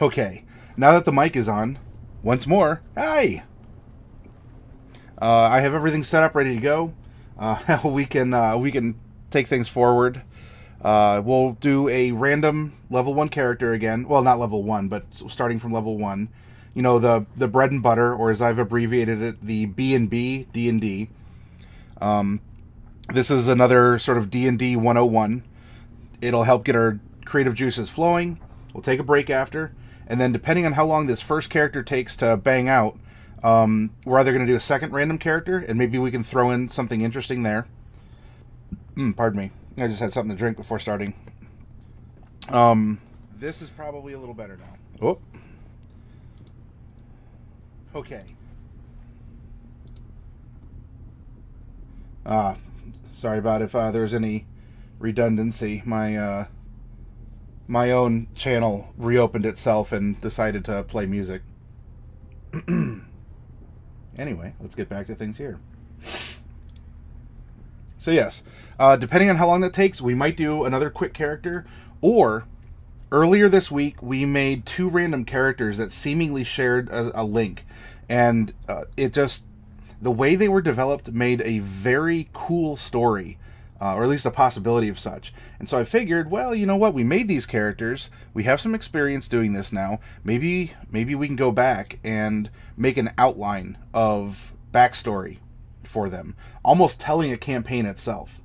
Okay, now that the mic is on, once more, hi! I have everything set up, ready to go. We can take things forward. We'll do a random level 1 character again. Well, not level 1, but starting from level 1. You know, the bread and butter, or as I've abbreviated it, the B&B, D&D. This is another sort of D&D 101. It'll help get our creative juices flowing. We'll take a break after. And then depending on how long this first character takes to bang out, we're either going to do a second random character, and maybe we can throw in something interesting there. Pardon me. I just had something to drink before starting. This is probably a little better now. Oh. Okay. Sorry about if there's any redundancy. My my own channel reopened itself and decided to play music. Anyway, let's get back to things here. So yes, depending on how long that takes, we might do another quick character, or earlier this week we made 2 random characters that seemingly shared a link, and it just, the way they were developed made a very cool story, or at least a possibility of such. And so I figured, well, you know what, we made these characters, we have some experience doing this now, maybe we can go back and make an outline of backstory for them, almost telling a campaign itself.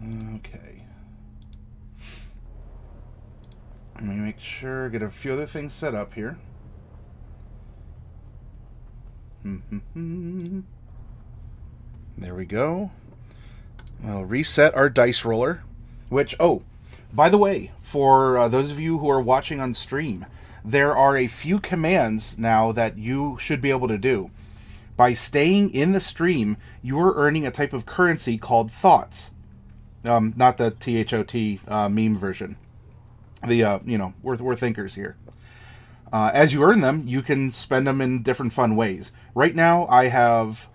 Okay. Let me make sure, get a few other things set up here. There we go. I'll reset our dice roller, which, oh, by the way, for those of you who are watching on stream, there are a few commands now that you should be able to do. By staying in the stream, you are earning a type of currency called thoughts. Not the THOT meme version. The, you know, we're thinkers here. As you earn them, you can spend them in different fun ways. Right now, I have,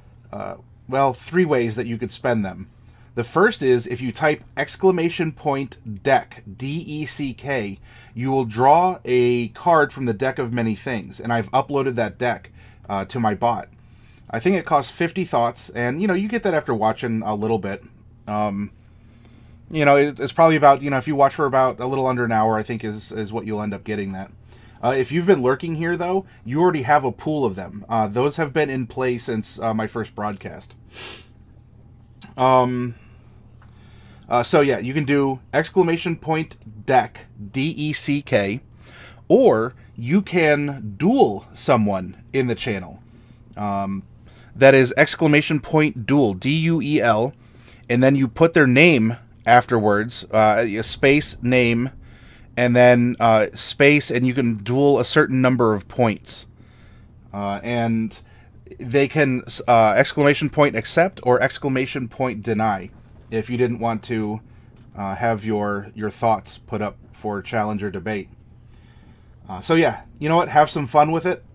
well, 3 ways that you could spend them. The first is if you type !deck, D-E-C-K, you will draw a card from the deck of many things. And I've uploaded that deck to my bot. I think it costs 50 thoughts, and, you know, you get that after watching a little bit. You know, it's probably about, you know, if you watch for about a little under an hour, I think is what you'll end up getting that. If you've been lurking here, though, you already have a pool of them. Those have been in play since my first broadcast. So yeah, you can do !deck, D-E-C-K, or you can duel someone in the channel. That is !duel, D-U-E-L, and then you put their name afterwards, space, name, and then space, and you can duel a certain number of points. And they can !accept or !deny if you didn't want to have your thoughts put up for challenge or debate. So yeah, you know what? Have some fun with it.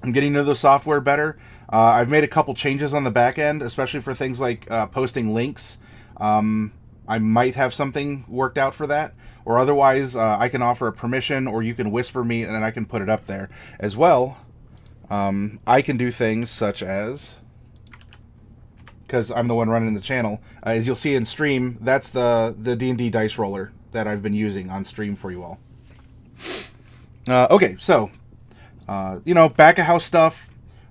I'm getting to know the software better. I've made a couple changes on the back end, especially for things like posting links. I might have something worked out for that, or otherwise I can offer a permission, or you can whisper me and then I can put it up there as well. I can do things such as, because I'm the one running the channel, as you'll see in stream, that's the D&D dice roller that I've been using on stream for you all. Okay, so you know, back of house stuff.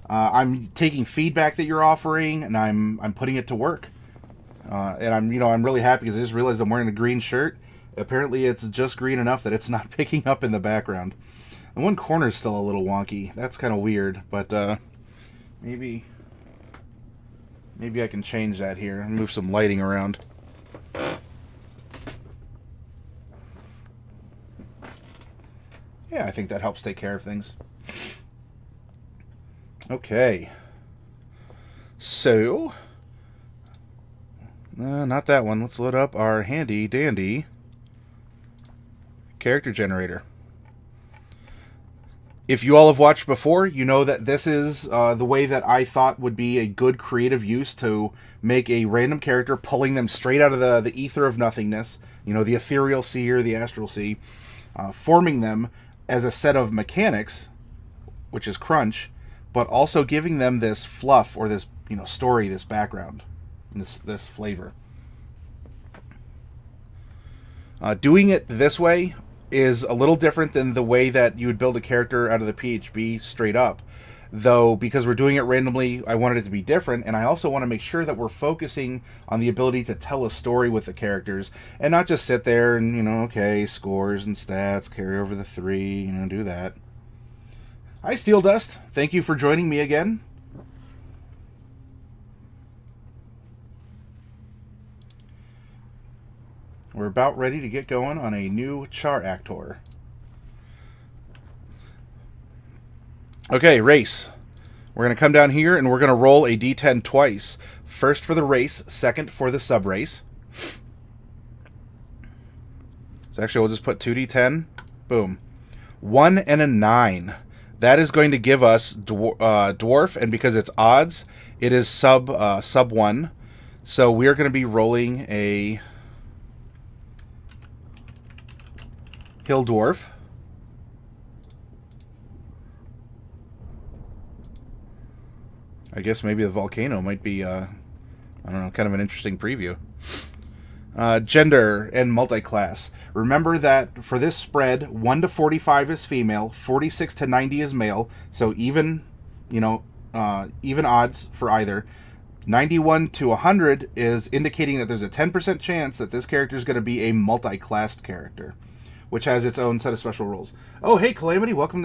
I'm taking feedback that you're offering, and I'm putting it to work. And I'm really happy because I just realized I'm wearing a green shirt. Apparently, it's just green enough that it's not picking up in the background. And one corner is still a little wonky. That's kind of weird, but maybe I can change that here and move some lighting around. Yeah, I think that helps take care of things. Okay. So, not that one. Let's load up our handy dandy character generator. If you all have watched before, you know that this is the way that I thought would be a good creative use to make a random character, pulling them straight out of the ether of nothingness, you know, the ethereal sea or the astral sea. forming them as a set of mechanics, which is crunch, but also giving them this fluff or this, you know, story, this background, this flavor. Doing it this way is a little different than the way that you would build a character out of the PHB straight up. Though, because we're doing it randomly, I wanted it to be different, and I also want to make sure that we're focusing on the ability to tell a story with the characters, and not just sit there and, you know, okay, scores and stats, carry over the 3, you know, do that. Hi, Steel Dust. Thank you for joining me again. We're about ready to get going on a new Char Actor. Okay, race. We're going to come down here and we're going to roll a d10 twice. First for the race, second for the sub-race. So actually we'll just put 2d10. Boom. 1 and a 9. That is going to give us dwarf, and because it's odds, it is sub 1. So we're going to be rolling a Hill Dwarf. I guess maybe the volcano might be, I don't know, kind of an interesting preview. Gender and multi-class. Remember that for this spread, 1 to 45 is female, 46 to 90 is male, so even, you know, even odds for either. 91 to 100 is indicating that there's a 10% chance that this character is going to be a multi-classed character, which has its own set of special rules. Oh, hey, Calamity, welcome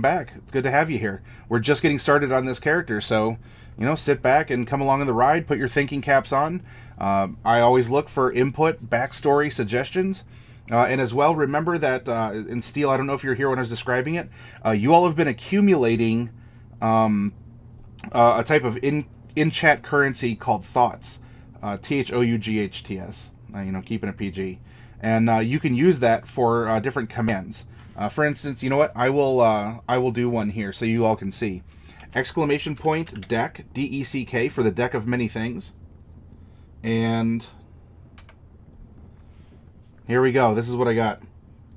back. It's good to have you here. We're just getting started on this character, so, you know, sit back and come along on the ride, put your thinking caps on. I always look for input, backstory, suggestions. And as well, remember that in Steel, I don't know if you're here when I was describing it, you all have been accumulating a type of in-chat currency called Thoughts. Thoughts. You know, keeping it PG. And you can use that for different commands. For instance, you know what? I will do one here so you all can see. Exclamation point deck, D-E-C-K, for the deck of many things. And here we go. This is what I got.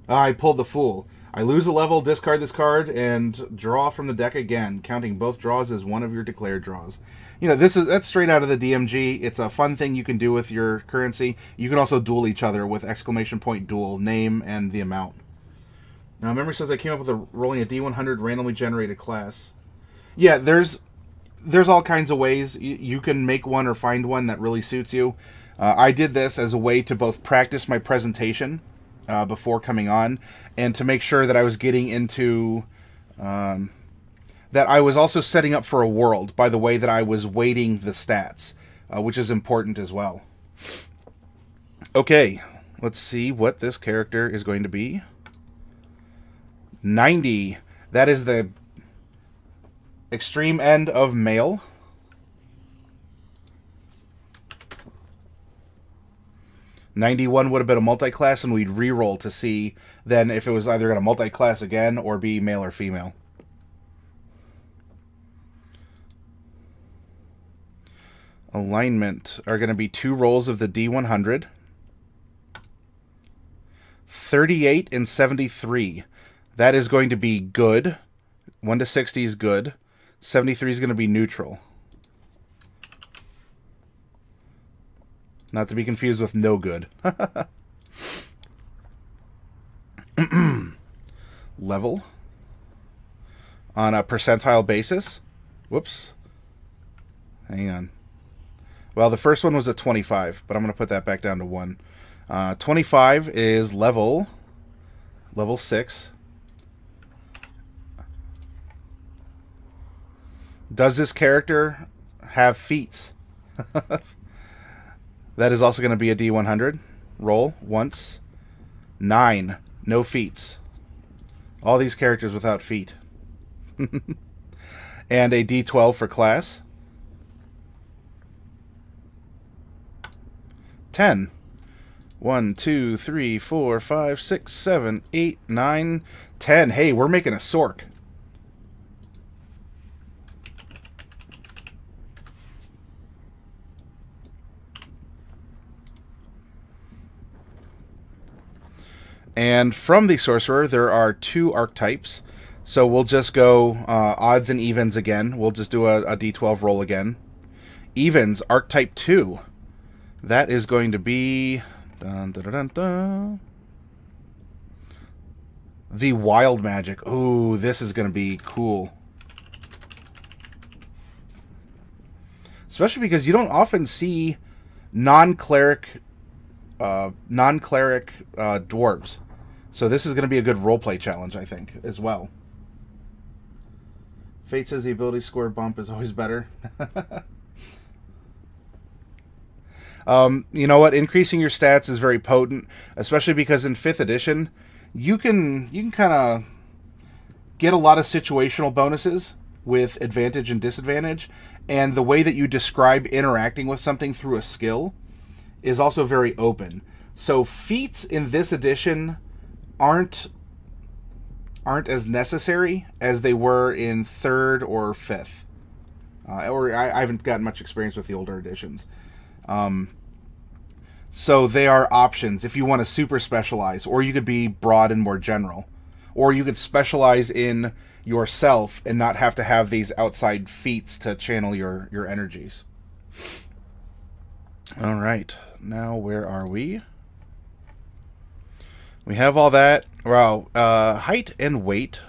I pulled the Fool. I lose a level, discard this card, and draw from the deck again, counting both draws as one of your declared draws. You know, that's straight out of the DMG. It's a fun thing you can do with your currency. You can also duel each other with exclamation point duel, name, and the amount. Now, memory says I came up with rolling a D100 randomly generated class. Yeah, there's all kinds of ways. You can make one or find one that really suits you. I did this as a way to both practice my presentation before coming on, and to make sure that I was getting into... that I was also setting up for a world by the way that I was weighting the stats, which is important as well. Okay, let's see what this character is going to be. 90. That is the extreme end of male. '91 would have been a multi-class, and we'd re-roll to see then if it was either going to multi-class again or be male or female. Alignment are going to be 2 rolls of the D100. 38 and 73. That is going to be good. 1 to 60 is good. 73 is going to be neutral. Not to be confused with no good. Level. On a percentile basis. Whoops. Hang on. Well, the first one was a 25, but I'm going to put that back down to 1. 25 is level 6. Does this character have feats? That is also going to be a D100. Roll once. 9. No feats. All these characters without feet. And a D12 for class. 10. 1, 2, 3, 4, 5, 6, 7, 8, 9, 10. Hey, we're making a Sorc. And from the Sorcerer, there are 2 archetypes. So we'll just go odds and evens again. We'll just do a d12 roll again. Evens, archetype 2. That is going to be... Dun, dun, dun, dun, dun. The Wild Magic. Ooh, this is going to be cool. Especially because you don't often see non-cleric dwarves. So this is going to be a good roleplay challenge, I think, as well. Fate says the ability score bump is always better. You know what? Increasing your stats is very potent, especially because in 5th edition, you can kind of get a lot of situational bonuses with advantage and disadvantage, and the way that you describe interacting with something through a skill is also very open. So feats in this edition aren't as necessary as they were in 3rd or 5th. Or I haven't gotten much experience with the older editions. So they are options if you want to super specialize, or you could be broad and more general. Or you could specialize in yourself and not have to have these outside feats to channel your energies. All right, now where are we? We have all that. Wow, height and weight,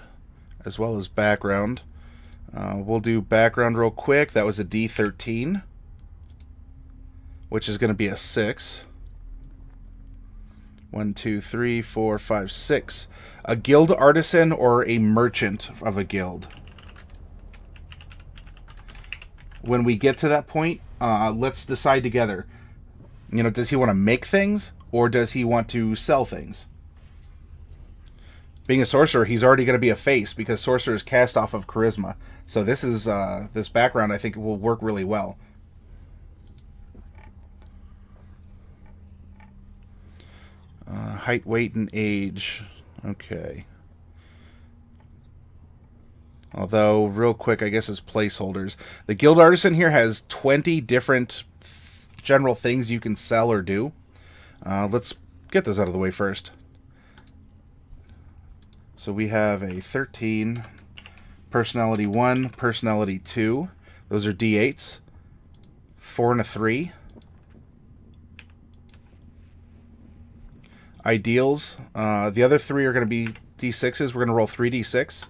as well as background. We'll do background real quick. That was a D13, which is going to be a 6. 1, 2, 3, 4, 5, 6. A guild artisan or a merchant of a guild. When we get to that point, let's decide together. You know, does he want to make things, or does he want to sell things? Being a sorcerer, he's already going to be a face, because sorcerer is cast off of charisma. So this is this background, I think, will work really well. Height, weight, and age. Okay. Although, real quick, I guess as placeholders. The Guild Artisan here has 20 different general things you can sell or do. Let's get those out of the way first. So we have a 13, personality 1, personality 2. Those are D8s. 4 and a 3. Ideals. The other 3 are going to be D6s. We're going to roll 3D6.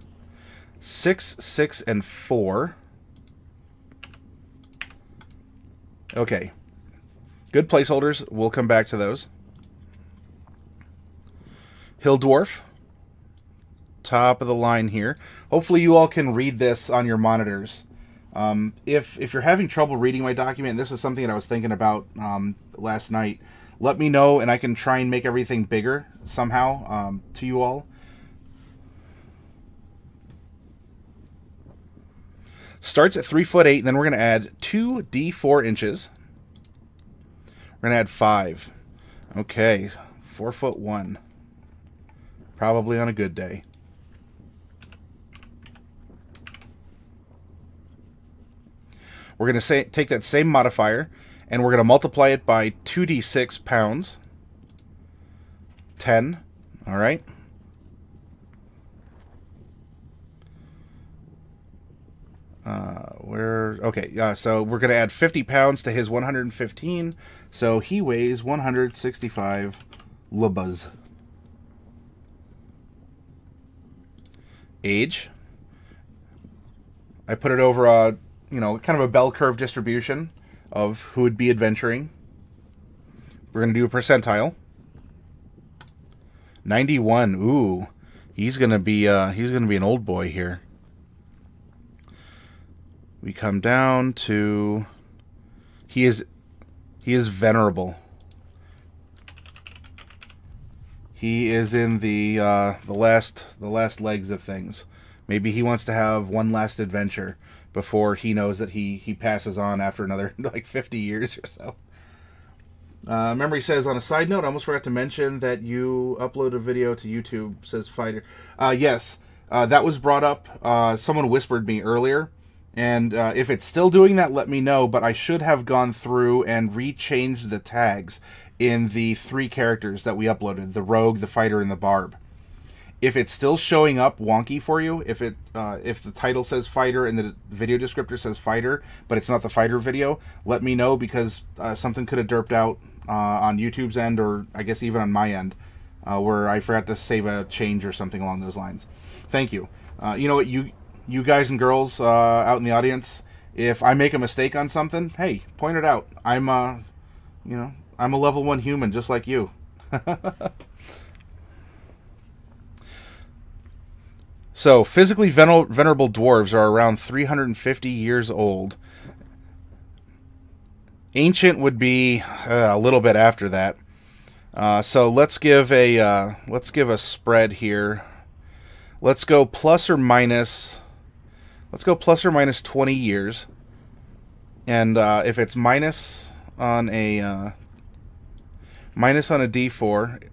6, 6, and 4. Okay. Good placeholders. We'll come back to those. Hill Dwarf. Top of the line here. Hopefully you all can read this on your monitors. If you're having trouble reading my document, and this is something that I was thinking about last night, let me know and I can try and make everything bigger somehow to you all. Starts at 3'8", and then we're going to add 2 D4 inches. We're going to add 5. Okay, 4'1". Probably on a good day. We're going to take that same modifier, and we're going to multiply it by 2d6 pounds. 10. All right. So we're going to add 50 pounds to his 115. So he weighs 165 lubas. Age. I put it over a, kind of a bell curve distribution of who would be adventuring. We're going to do a percentile. 91. Ooh, he's going to be an old boy here. We come down to he is venerable. He is in the last legs of things. Maybe he wants to have one last adventure before he knows that he passes on after another like 50 years or so. Memory says, on a side note, I almost forgot to mention that you upload a video to YouTube, says Fighter. Yes, that was brought up. Someone whispered me earlier, And if it's still doing that, let me know, but I should have gone through and rechanged the tags in the 3 characters that we uploaded, the Rogue, the Fighter, and the Barb. If it's still showing up wonky for you, if the title says Fighter and the video descriptor says Fighter, but it's not the Fighter video, let me know, because something could have derped out on YouTube's end, or I guess even on my end, where I forgot to save a change or something along those lines. Thank you. You know what, you guys and girls out in the audience, if I make a mistake on something, hey, point it out. I'm you know, I'm a level 1 human just like you. So, physically venerable dwarves are around 350 years old. Ancient would be a little bit after that. So let's give a spread here. Let's go plus or minus. Let's go plus or minus 20 years. And if it's minus on a D4,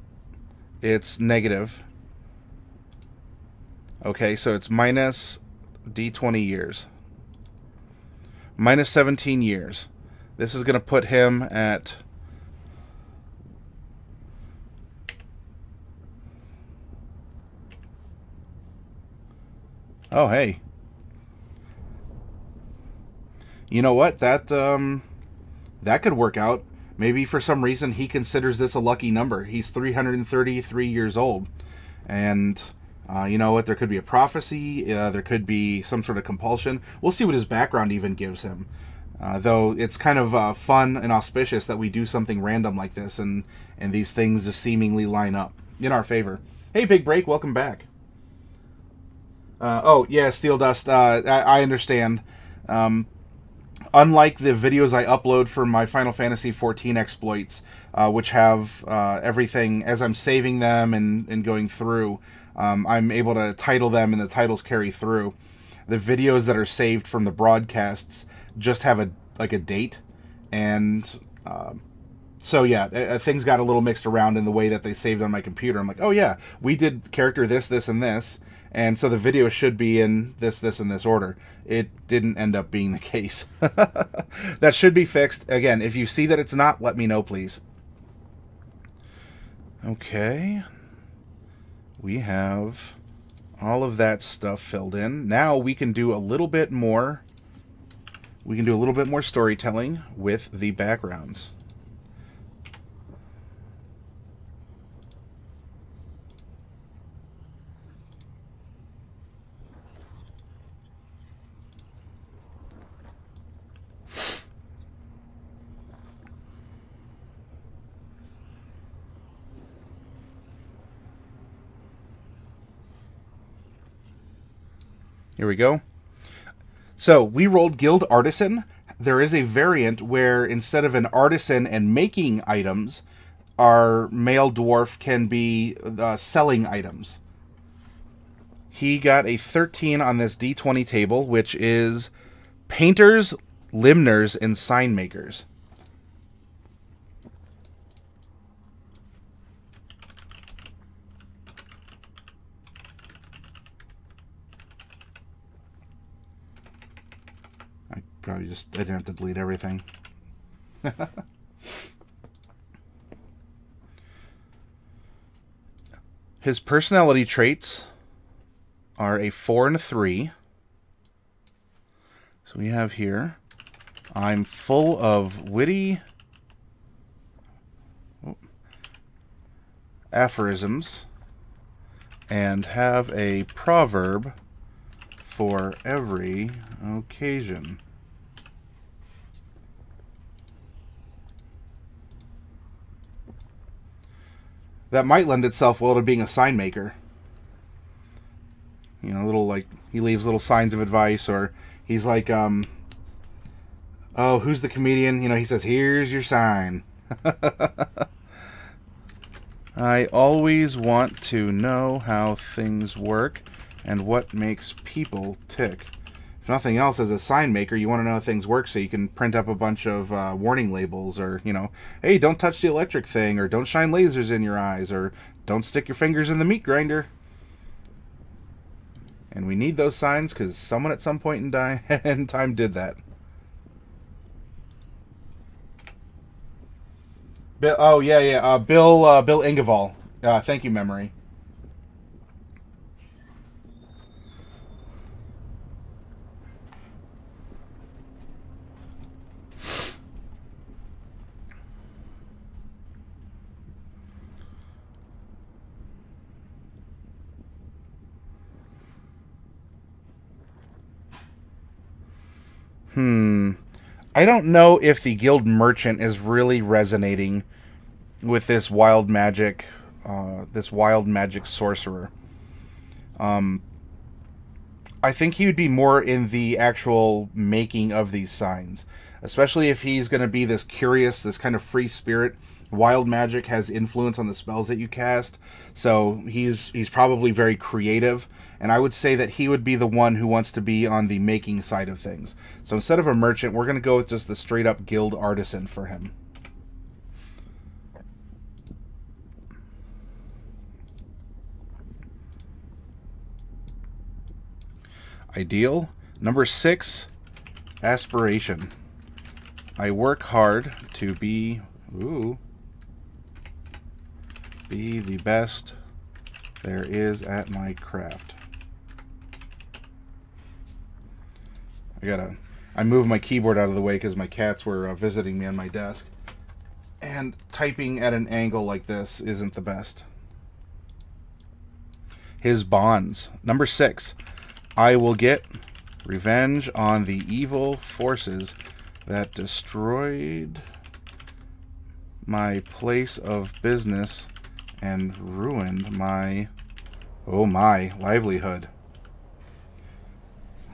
it's negative. Okay, so it's minus D20 years. Minus 17 years. This is going to put him at... Oh, hey. You know what? That could work out. Maybe for some reason he considers this a lucky number. He's 333 years old. And... you know what, there could be a prophecy, there could be some sort of compulsion. We'll see what his background even gives him. Though it's kind of fun and auspicious that we do something random like this, and these things just seemingly line up in our favor. Hey, Big Break, welcome back. Oh, yeah, Steel Dust, I understand. Unlike the videos I upload for my Final Fantasy XIV exploits, which have everything, as I'm saving them and going through, I'm able to title them and the titles carry through. The videos that are saved from the broadcasts just have a date, and so yeah, things got a little mixed around in the way that they saved on my computer. I'm like, oh yeah, we did character this, this, and this, and so the video should be in this, this, and this order. It didn't end up being the case. That should be fixed. Again, if you see that it's not, let me know, please. Okay. We have all of that stuff filled in. Now we can do a little bit more. We can do a little bit more storytelling with the backgrounds. Here we go. So we rolled Guild Artisan. There is a variant where instead of an artisan and making items, our male dwarf can be selling items. He got a 13 on this D20 table, which is painters, limners, and sign makers. I didn't have to delete everything. His personality traits are a 4 and a 3. So we have here, I'm full of witty aphorisms and have a proverb for every occasion. That might lend itself well to being a sign maker. You know, little, like, he leaves little signs of advice, or he's like, oh, who's the comedian? You know, he says, here's your sign. I always want to know how things work and what makes people tick. If nothing else, as a sign maker, you want to know how things work so you can print up a bunch of warning labels, or, you know, hey, don't touch the electric thing, or don't shine lasers in your eyes, or don't stick your fingers in the meat grinder. And we need those signs because someone at some point in time did that. Bill, oh, yeah. Bill Ingevall. Thank you, Memory. I don't know if the Guild Merchant is really resonating with this wild magic sorcerer. I think he would be more in the actual making of these signs, especially if he's going to be this curious, this kind of free spirit. Wild magic has influence on the spells that you cast, so he's probably very creative, and I would say that he would be the one who wants to be on the making side of things. So instead of a merchant, we're going to go with just the straight up guild artisan for him. Ideal. Number 6, aspiration. I work hard to be the best there is at my craft. I moved my keyboard out of the way because my cats were visiting me on my desk. And typing at an angle like this isn't the best. His bonds. Number 6. I will get revenge on the evil forces that destroyed my place of business and ruined my livelihood.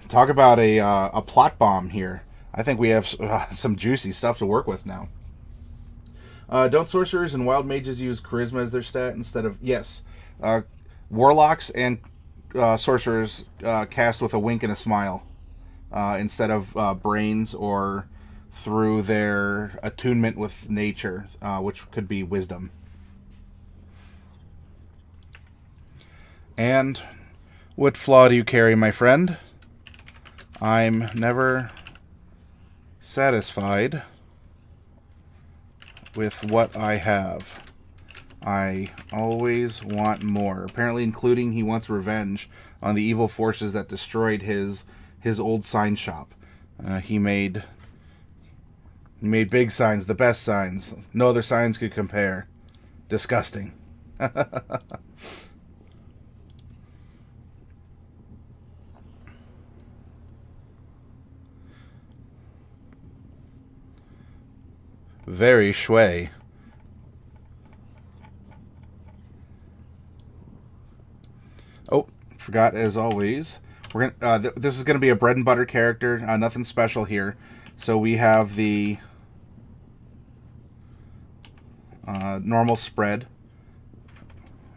Talk about a plot bomb here. I think we have some juicy stuff to work with now. Don't sorcerers and wild mages use charisma as their stat instead of... Yes. Warlocks and sorcerers cast with a wink and a smile instead of brains or through their attunement with nature, which could be wisdom. And what flaw do you carry, my friend? I'm never satisfied with what I have. I always want more. Apparently, including he wants revenge on the evil forces that destroyed his old sign shop. He made big signs, the best signs. No other signs could compare. Disgusting. Very shui. Oh, forgot as always. We're gonna. This is gonna be a bread and butter character. Nothing special here. So we have the normal spread.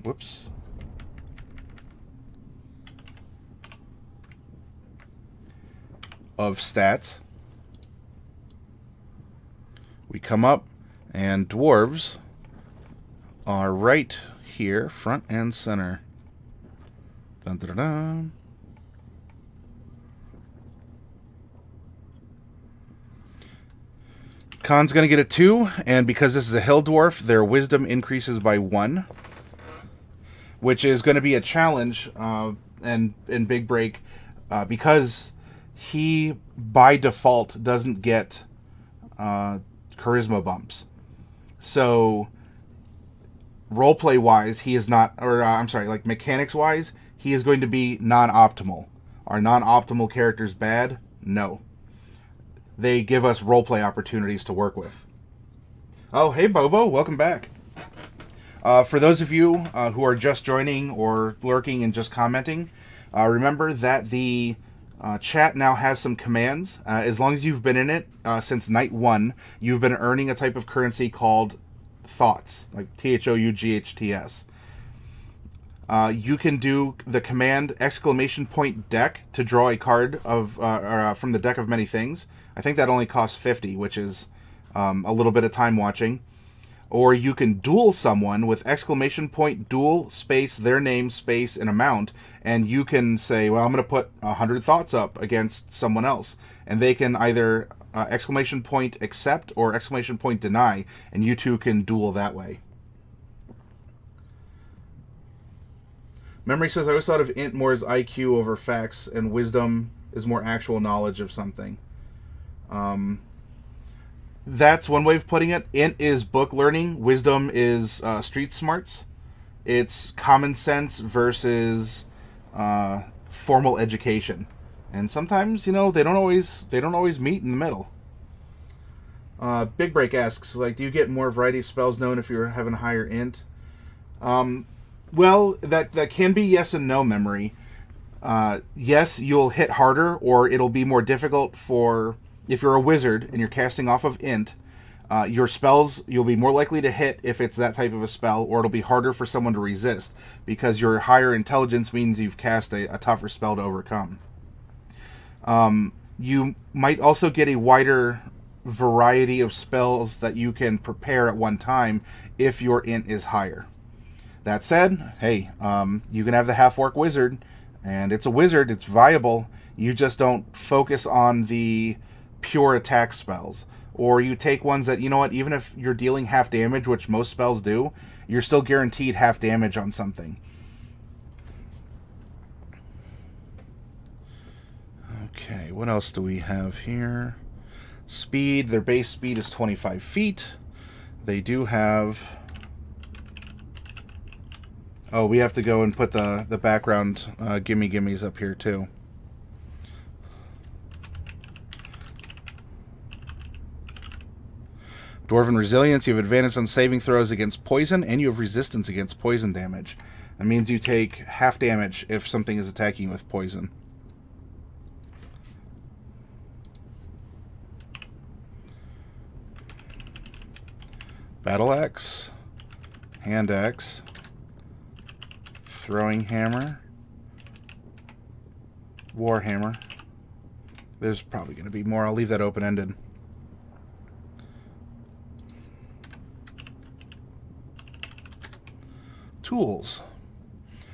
Whoops. Of stats. We come up, and dwarves are right here, front and center. Dun, dun, dun, dun. Khan's going to get a 2, and because this is a hill dwarf, their wisdom increases by 1, which is going to be a challenge and Big Break because he, by default, doesn't get charisma bumps. So roleplay wise, he is not, or I'm sorry, like mechanics wise, he is going to be non-optimal. Are non-optimal characters bad? No. They give us roleplay opportunities to work with. Oh, hey Bobo, welcome back. For those of you who are just joining or lurking and just commenting, remember that the chat now has some commands. As long as you've been in it since night 1, you've been earning a type of currency called thoughts, like THOUGHTS. You can do the command !deck to draw a card of from the deck of many things. I think that only costs 50, which is a little bit of time watching. Or you can duel someone with exclamation point, duel, space, their name, space, and amount. And you can say, well, I'm going to put 100 thoughts up against someone else. And they can either exclamation point accept or exclamation point deny. And you two can duel that way. Memory says, I always thought of int more as IQ over facts, and wisdom is more actual knowledge of something. That's one way of putting it. Int is book learning. Wisdom is street smarts. It's common sense versus formal education. And sometimes, you know, they don't always meet in the middle. Big Break asks, like, do you get more variety of spells known if you're having a higher int? Well, that can be yes and no, Memory. Yes, you'll hit harder, or it'll be more difficult for, if you're a wizard and you're casting off of int, your spells, you'll be more likely to hit if it's that type of a spell, or it'll be harder for someone to resist, because your higher intelligence means you've cast a tougher spell to overcome. You might also get a wider variety of spells that you can prepare at one time if your int is higher. That said, hey, you can have the half-orc wizard, and it's a wizard, it's viable. You just don't focus on the pure attack spells. Or you take ones that, you know what, even if you're dealing half damage, which most spells do, you're still guaranteed half damage on something. Okay, what else do we have here? Speed, their base speed is 25 feet. They do have... Oh, we have to go and put the background gimme-gimmes up here, too. Dwarven Resilience, you have advantage on saving throws against poison, and you have resistance against poison damage. That means you take half damage if something is attacking with poison. Battle Axe, Hand Axe, Throwing Hammer, Warhammer. There's probably going to be more. I'll leave that open-ended. Tools.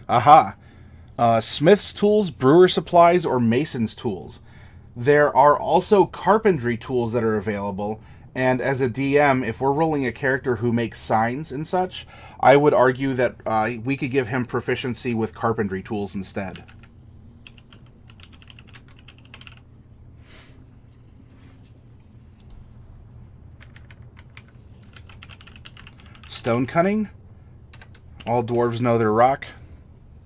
Aha. Smith's tools, brewer supplies, or mason's tools. There are also carpentry tools that are available. And as a DM, if we're rolling a character who makes signs and such, I would argue that we could give him proficiency with carpentry tools instead. Stone cutting. All dwarves know their rock.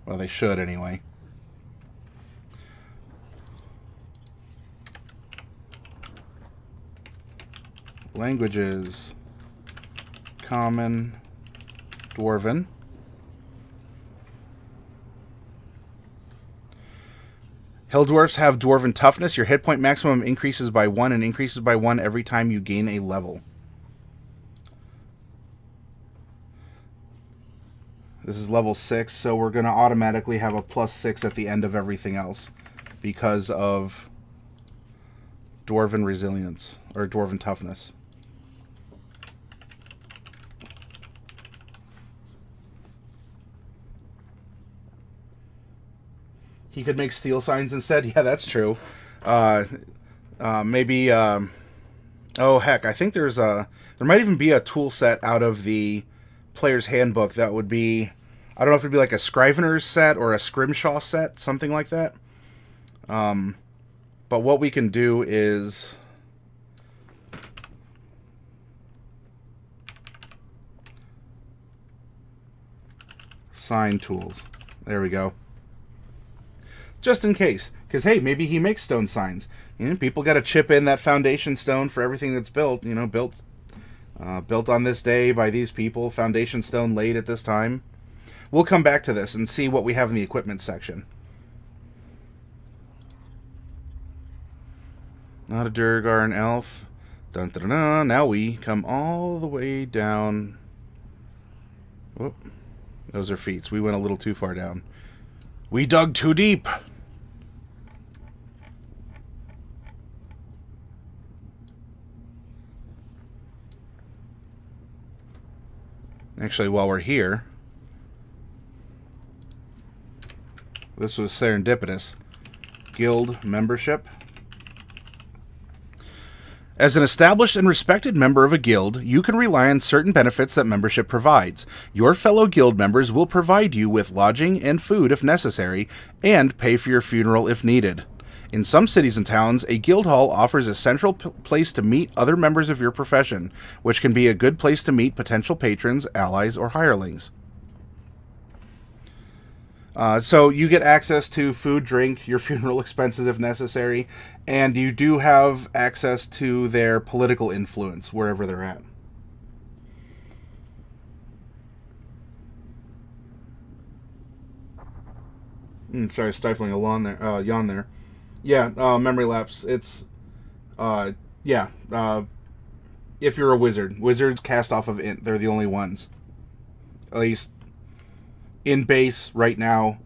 Well, they should anyway. Languages. Common. Dwarven. Hill dwarfs have dwarven toughness. Your hit point maximum increases by 1 and increases by 1 every time you gain a level. This is level 6, so we're going to automatically have a +6 at the end of everything else because of Dwarven Resilience, or Dwarven Toughness. He could make steel signs instead? Yeah, that's true. Maybe, oh heck, I think there's there might even be a tool set out of the player's handbook that would be, I don't know if it'd be like a Scrivener's set or a Scrimshaw set, something like that. But what we can do is sign tools. There we go. Just in case, because hey, maybe he makes stone signs. You know, people got to chip in that foundation stone for everything that's built. You know, built on this day by these people. Foundation stone laid at this time. We'll come back to this and see what we have in the equipment section. Not a Durgar, an elf. Dun, dun, dun, dun. Now we come all the way down. Whoop. Those are feats. We went a little too far down. We dug too deep. Actually, while we're here, this was serendipitous. Guild membership. As an established and respected member of a guild, you can rely on certain benefits that membership provides. Your fellow guild members will provide you with lodging and food if necessary, and pay for your funeral if needed. In some cities and towns, a guild hall offers a central place to meet other members of your profession, which can be a good place to meet potential patrons, allies, or hirelings. So you get access to food, drink, your funeral expenses if necessary, and you do have access to their political influence wherever they're at. Sorry, stifling a yawn there. Yeah, memory lapse. It's, yeah. If you're a wizard, wizards cast off of int. They're the only ones. At least in base right now.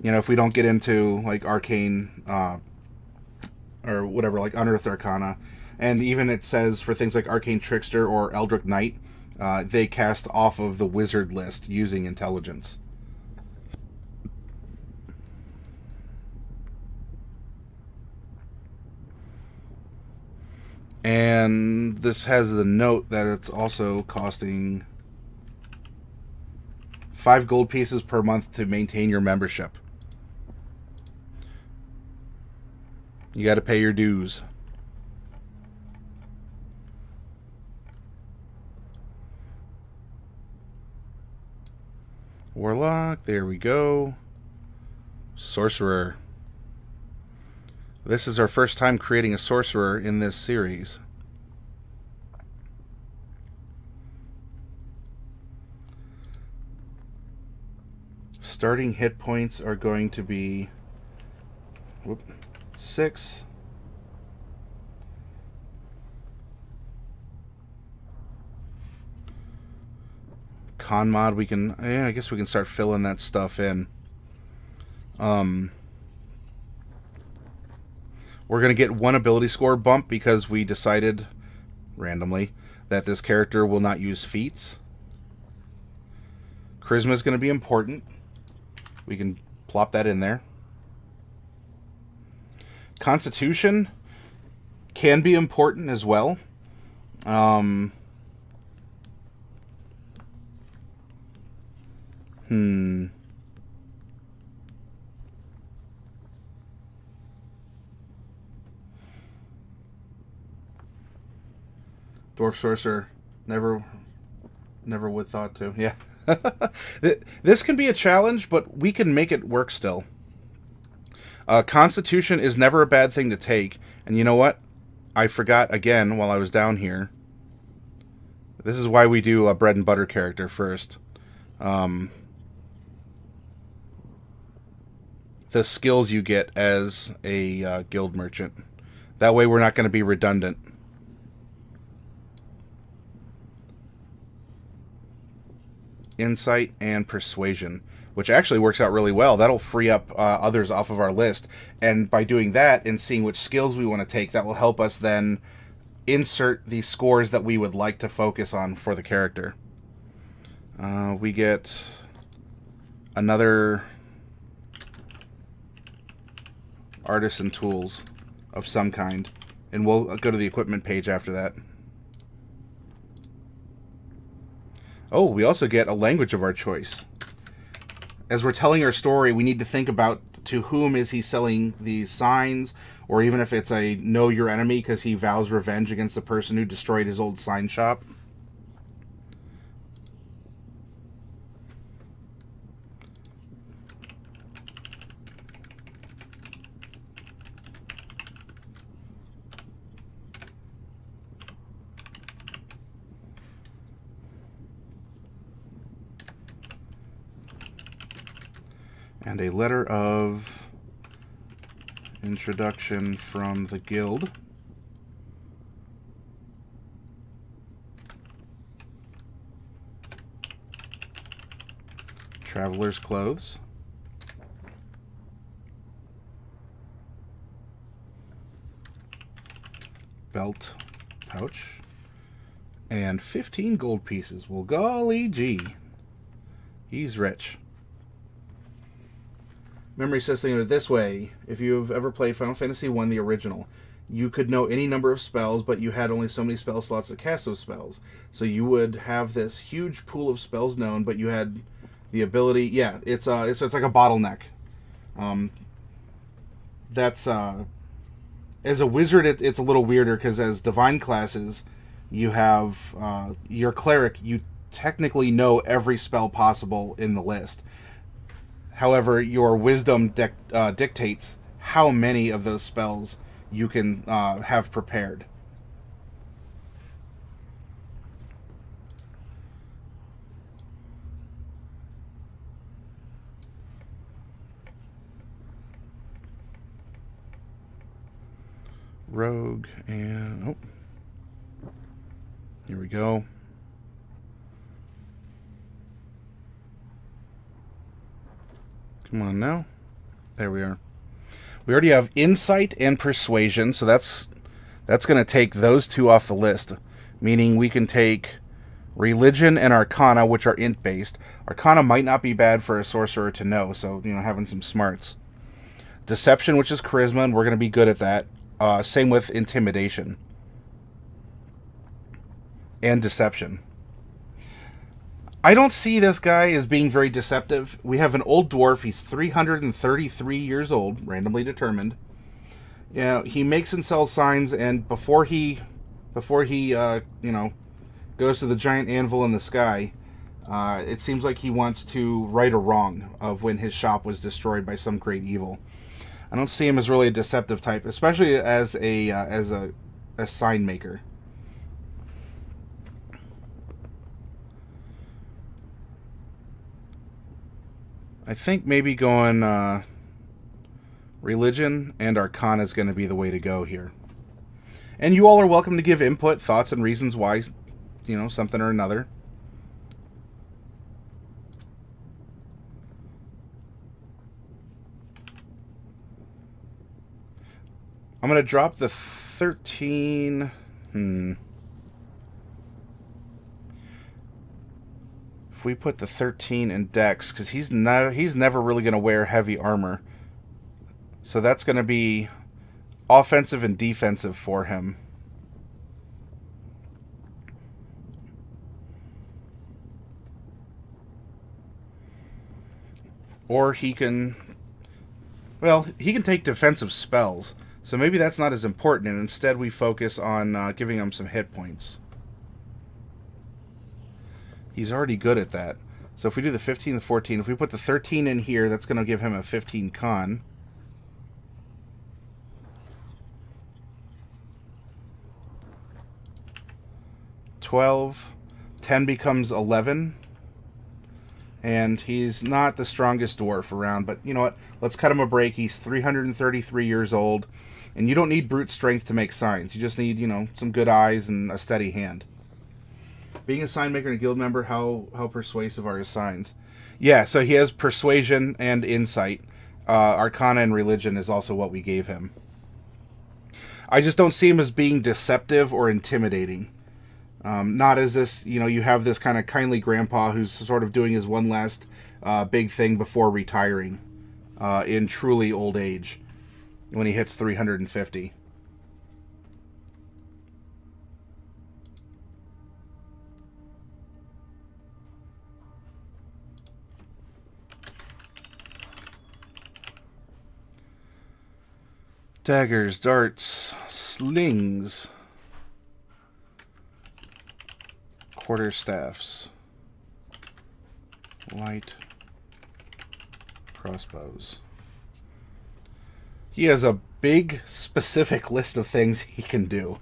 You know, if we don't get into like arcane or whatever, like Unearthed Arcana, and even it says for things like Arcane Trickster or Eldritch Knight, they cast off of the wizard list using intelligence. And this has the note that it's also costing 5 gold pieces per month to maintain your membership. You got to pay your dues. Warlock, there we go. Sorcerer. This is our first time creating a sorcerer in this series. Starting hit points are going to be 6. Con mod, we can, yeah, I guess we can start filling that stuff in. We're going to get 1 ability score bump because we decided randomly that this character will not use feats. Charisma is going to be important. We can plop that in there. Constitution can be important as well. Dwarf Sorcerer, never would thought to. Yeah. This can be a challenge, but we can make it work still. Constitution is never a bad thing to take. And you know what? I forgot again while I was down here. This is why we do a bread and butter character first. The skills you get as a guild merchant. That way we're not going to be redundant. Insight and Persuasion, which actually works out really well. That'll free up others off of our list, and by doing that and seeing which skills we want to take, that will help us then insert the scores that we would like to focus on for the character. We get another Artisan tools of some kind, and we'll go to the equipment page after that. Oh, we also get a language of our choice. As we're telling our story, we need to think about to whom is he selling these signs, or even if it's a know your enemy because he vows revenge against the person who destroyed his old sign shop. And a letter of introduction from the guild. Traveler's clothes. Belt pouch. And 15 gold pieces. Well, golly gee. He's rich. Memory says think of it this way. If you've ever played Final Fantasy I, the original, you could know any number of spells, but you had only so many spell slots to cast those spells. So you would have this huge pool of spells known, but you had the ability... Yeah, it's like a bottleneck. That's... As a wizard, it's a little weirder, because as divine classes, you have your cleric, you technically know every spell possible in the list. However, your wisdom dictates how many of those spells you can have prepared. Rogue, and oh, here we go. Come on now. There we are. We already have Insight and Persuasion, so that's going to take those two off the list, meaning we can take Religion and Arcana, which are int-based. Arcana might not be bad for a sorcerer to know, so, you know, having some smarts. Deception, which is Charisma, and we're going to be good at that. Same with Intimidation. And Deception. I don't see this guy as being very deceptive. We have an old dwarf. He's 333 years old, randomly determined. You know, he makes and sells signs, and before he you know, goes to the giant anvil in the sky, it seems like he wants to right a wrong of when his shop was destroyed by some great evil. I don't see him as really a deceptive type, especially as a sign maker. I think maybe going Religion and Arcana is going to be the way to go here. And you all are welcome to give input, thoughts, and reasons why, you know, something or another. I'm going to drop the 13... If we put the 13 in Dex, because he's never really going to wear heavy armor. So that's going to be offensive and defensive for him. Or he can... Well, he can take defensive spells. So maybe that's not as important, and instead we focus on giving him some hit points. He's already good at that. So if we do the 15, the 14, if we put the 13 in here, that's going to give him a 15 con. $12. 10 becomes 11. And he's not the strongest dwarf around, but you know what? Let's cut him a break. He's 333 years old. And you don't need brute strength to make signs. You just need, you know, some good eyes and a steady hand. Being a sign maker and a guild member, how persuasive are his signs? Yeah, so he has Persuasion and Insight. Arcana and Religion is also what we gave him. I just don't see him as being deceptive or intimidating. Not as this, you know, you have this kind of kindly grandpa who's sort of doing his one last big thing before retiring in truly old age when he hits 350. Daggers, darts, slings, quarterstaffs, light crossbows. He has a big, specific list of things he can do.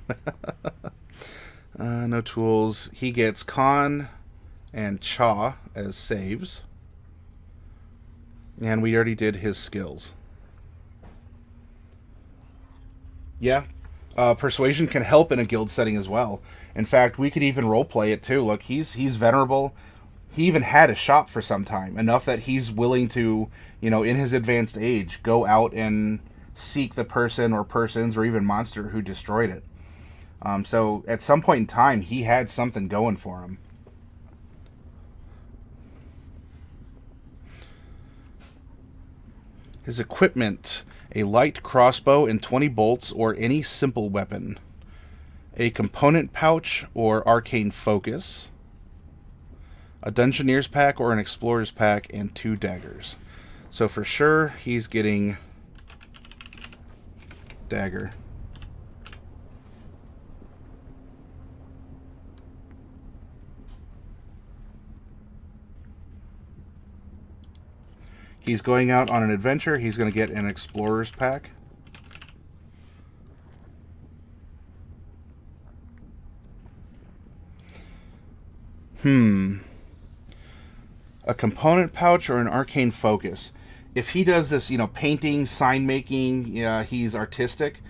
No tools. He gets Con and Cha as saves. And we already did his skills. Yeah, Persuasion can help in a guild setting as well. In fact, we could even roleplay it too. Look, he's venerable. He even had a shop for some time, enough that he's willing to, you know, in his advanced age, go out and seek the person or persons or even monster who destroyed it. So at some point in time, he had something going for him. His equipment: a light crossbow and 20 bolts or any simple weapon. A component pouch or arcane focus. A Dungeoneer's pack or an Explorer's pack, and 2 daggers. So for sure, he's getting dagger. He's going out on an adventure. He's going to get an Explorer's pack. A component pouch or an arcane focus. If he does this, you know, painting, sign making, he's artistic,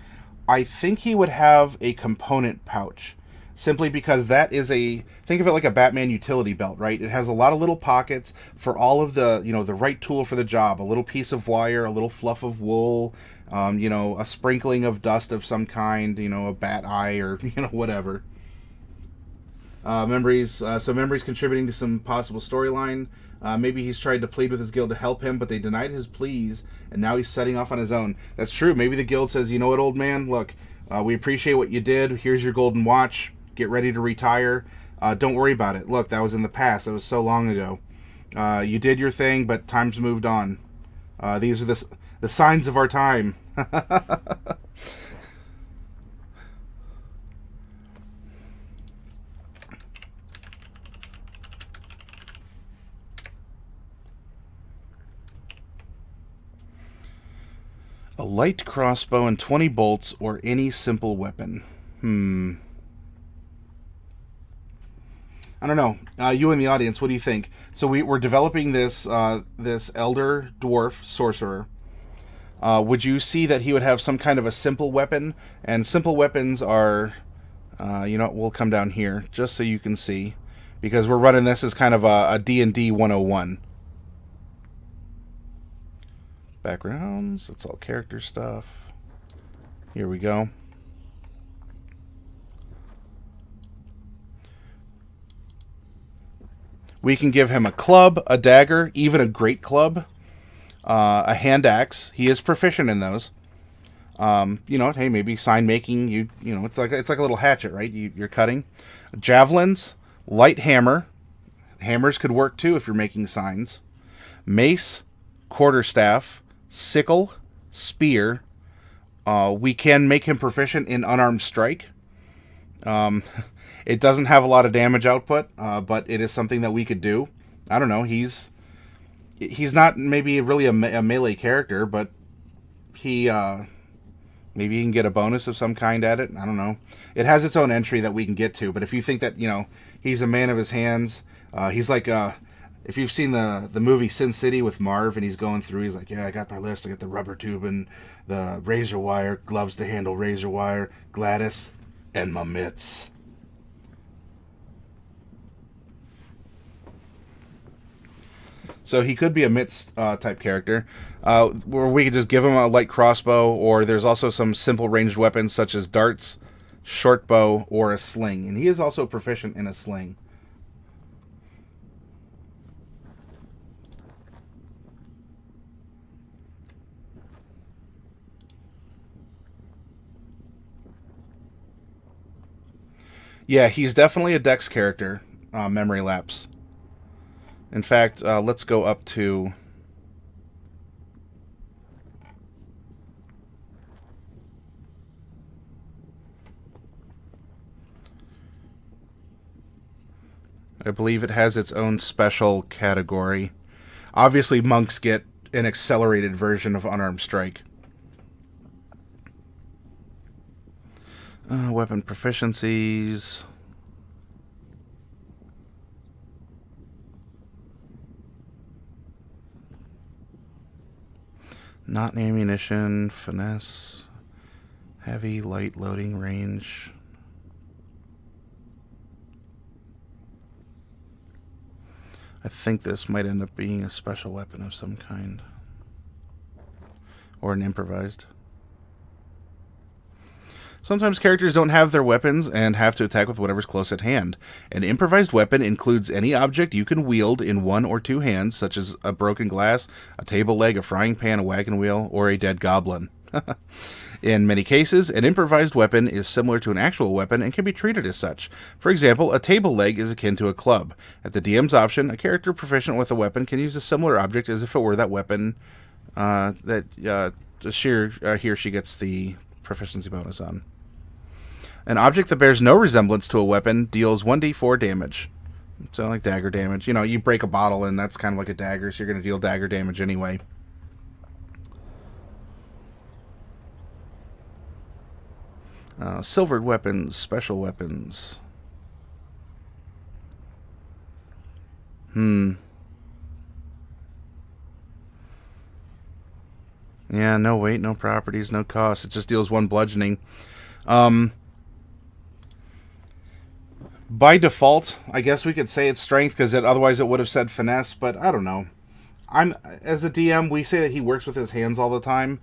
I think he would have a component pouch. Simply because that is think of it like a Batman utility belt, right? It has a lot of little pockets for all of the, the right tool for the job. A little piece of wire, a little fluff of wool, a sprinkling of dust of some kind, a bat eye or, whatever. Memories contributing to some possible storyline. Maybe he's tried to plead with his guild to help him, but they denied his pleas, and now he's setting off on his own. That's true. Maybe the guild says, you know what, old man, look, we appreciate what you did. Here's your golden watch. Get ready to retire. Don't worry about it. Look, that was in the past. That was so long ago. You did your thing, but time's moved on. These are the signs of our time. A light crossbow and 20 bolts or any simple weapon. I don't know. You in the audience, what do you think? So we're developing this this Elder Dwarf Sorcerer. Would you see that he would have some kind of a simple weapon? And simple weapons are, we'll come down here just so you can see, because we're running this as kind of a D&D 101. Backgrounds, it's all character stuff. Here we go. We can give him a club, a dagger, even a great club, a hand axe. He is proficient in those. Hey, maybe sign making. It's like a little hatchet, right? You're cutting. Javelins, light hammer. Hammers could work too if you're making signs. Mace, quarterstaff, sickle, spear. We can make him proficient in unarmed strike. It doesn't have a lot of damage output, but it is something that we could do. I don't know. He's not maybe really a melee character, but maybe he can get a bonus of some kind at it. I don't know. It has its own entry that we can get to. But if you think that he's a man of his hands, he's like if you've seen the movie Sin City with Marv, and he's going through, he's like, yeah, I got my list. I got the rubber tube and the razor wire, gloves to handle razor wire, Gladys, and my mitts. So he could be a mitts type character, where we could just give him a light crossbow, or there's also some simple ranged weapons such as darts, short bow, or a sling. And he is also proficient in a sling. Yeah, he's definitely a dex character, memory lapse. In fact, let's go up to... I believe it has its own special category. Obviously, monks get an accelerated version of unarmed strike. Weapon proficiencies... Not ammunition, finesse, heavy, light, loading range. I think this might end up being a special weapon of some kind. Or an improvised. Sometimes characters don't have their weapons and have to attack with whatever's close at hand. An improvised weapon includes any object you can wield in one or two hands, such as a broken glass, a table leg, a frying pan, a wagon wheel, or a dead goblin. In many cases, an improvised weapon is similar to an actual weapon and can be treated as such. For example, a table leg is akin to a club. At the DM's option, a character proficient with a weapon can use a similar object as if it were that weapon that he or she gets the proficiency bonus on. An object that bears no resemblance to a weapon deals 1d4 damage. So like dagger damage. You know, you break a bottle and that's kind of like a dagger, so you're going to deal dagger damage anyway. Silvered weapons, special weapons. Yeah, no weight, no properties, no cost. It just deals 1 bludgeoning. By default, I guess we could say it's strength, because otherwise it would have said finesse, but I don't know. As a DM, we say that he works with his hands all the time.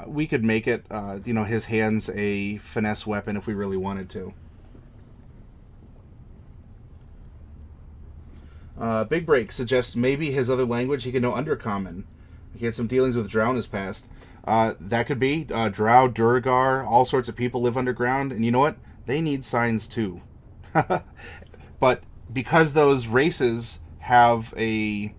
We could make it, his hands a finesse weapon if we really wanted to. Big Break suggests maybe his other language he can know Undercommon. He had some dealings with Drow in his past. That could be. Drow, Durgar, all sorts of people live underground, and you know what? They need signs too. But because those races have an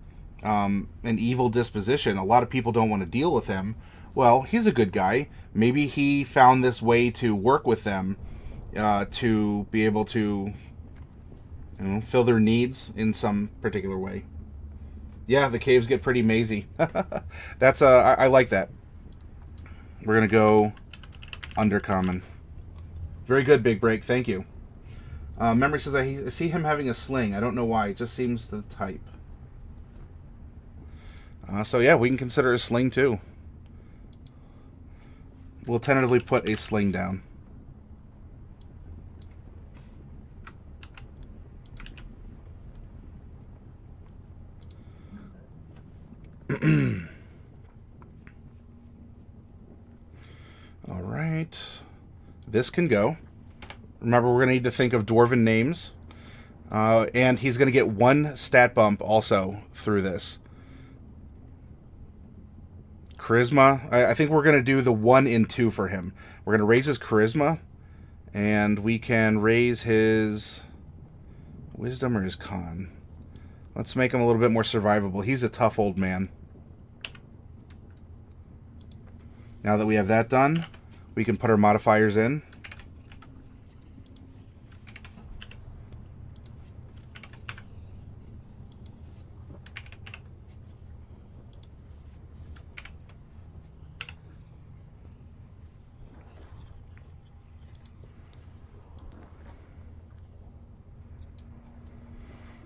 evil disposition, a lot of people don't want to deal with him. Well, he's a good guy. Maybe he found this way to work with them to be able to fill their needs in some particular way. Yeah, the caves get pretty mazy. That's I like that. We're gonna go Undercommon. Very good, Big Break. Thank you. Memory says I see him having a sling. I don't know why. It just seems the type. So yeah, we can consider a sling too. We'll tentatively put a sling down. All right. This can go. Remember, we're going to need to think of dwarven names. And he's going to get 1 stat bump also through this. Charisma. I think we're going to do the 1 in 2 for him. We're going to raise his charisma. And we can raise his wisdom or his con. Let's make him a little bit more survivable. He's a tough old man. Now that we have that done, we can put our modifiers in.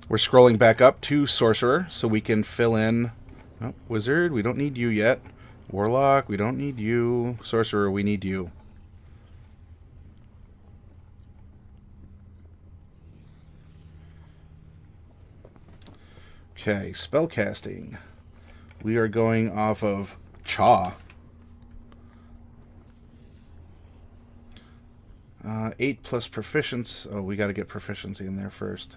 We're scrolling back up to Sorcerer, so we can fill in... Oh, Wizard, we don't need you yet. Warlock, we don't need you. Sorcerer, we need you. Okay, spellcasting. We are going off of Cha. 8 plus proficiency. Oh, we got to get proficiency in there first.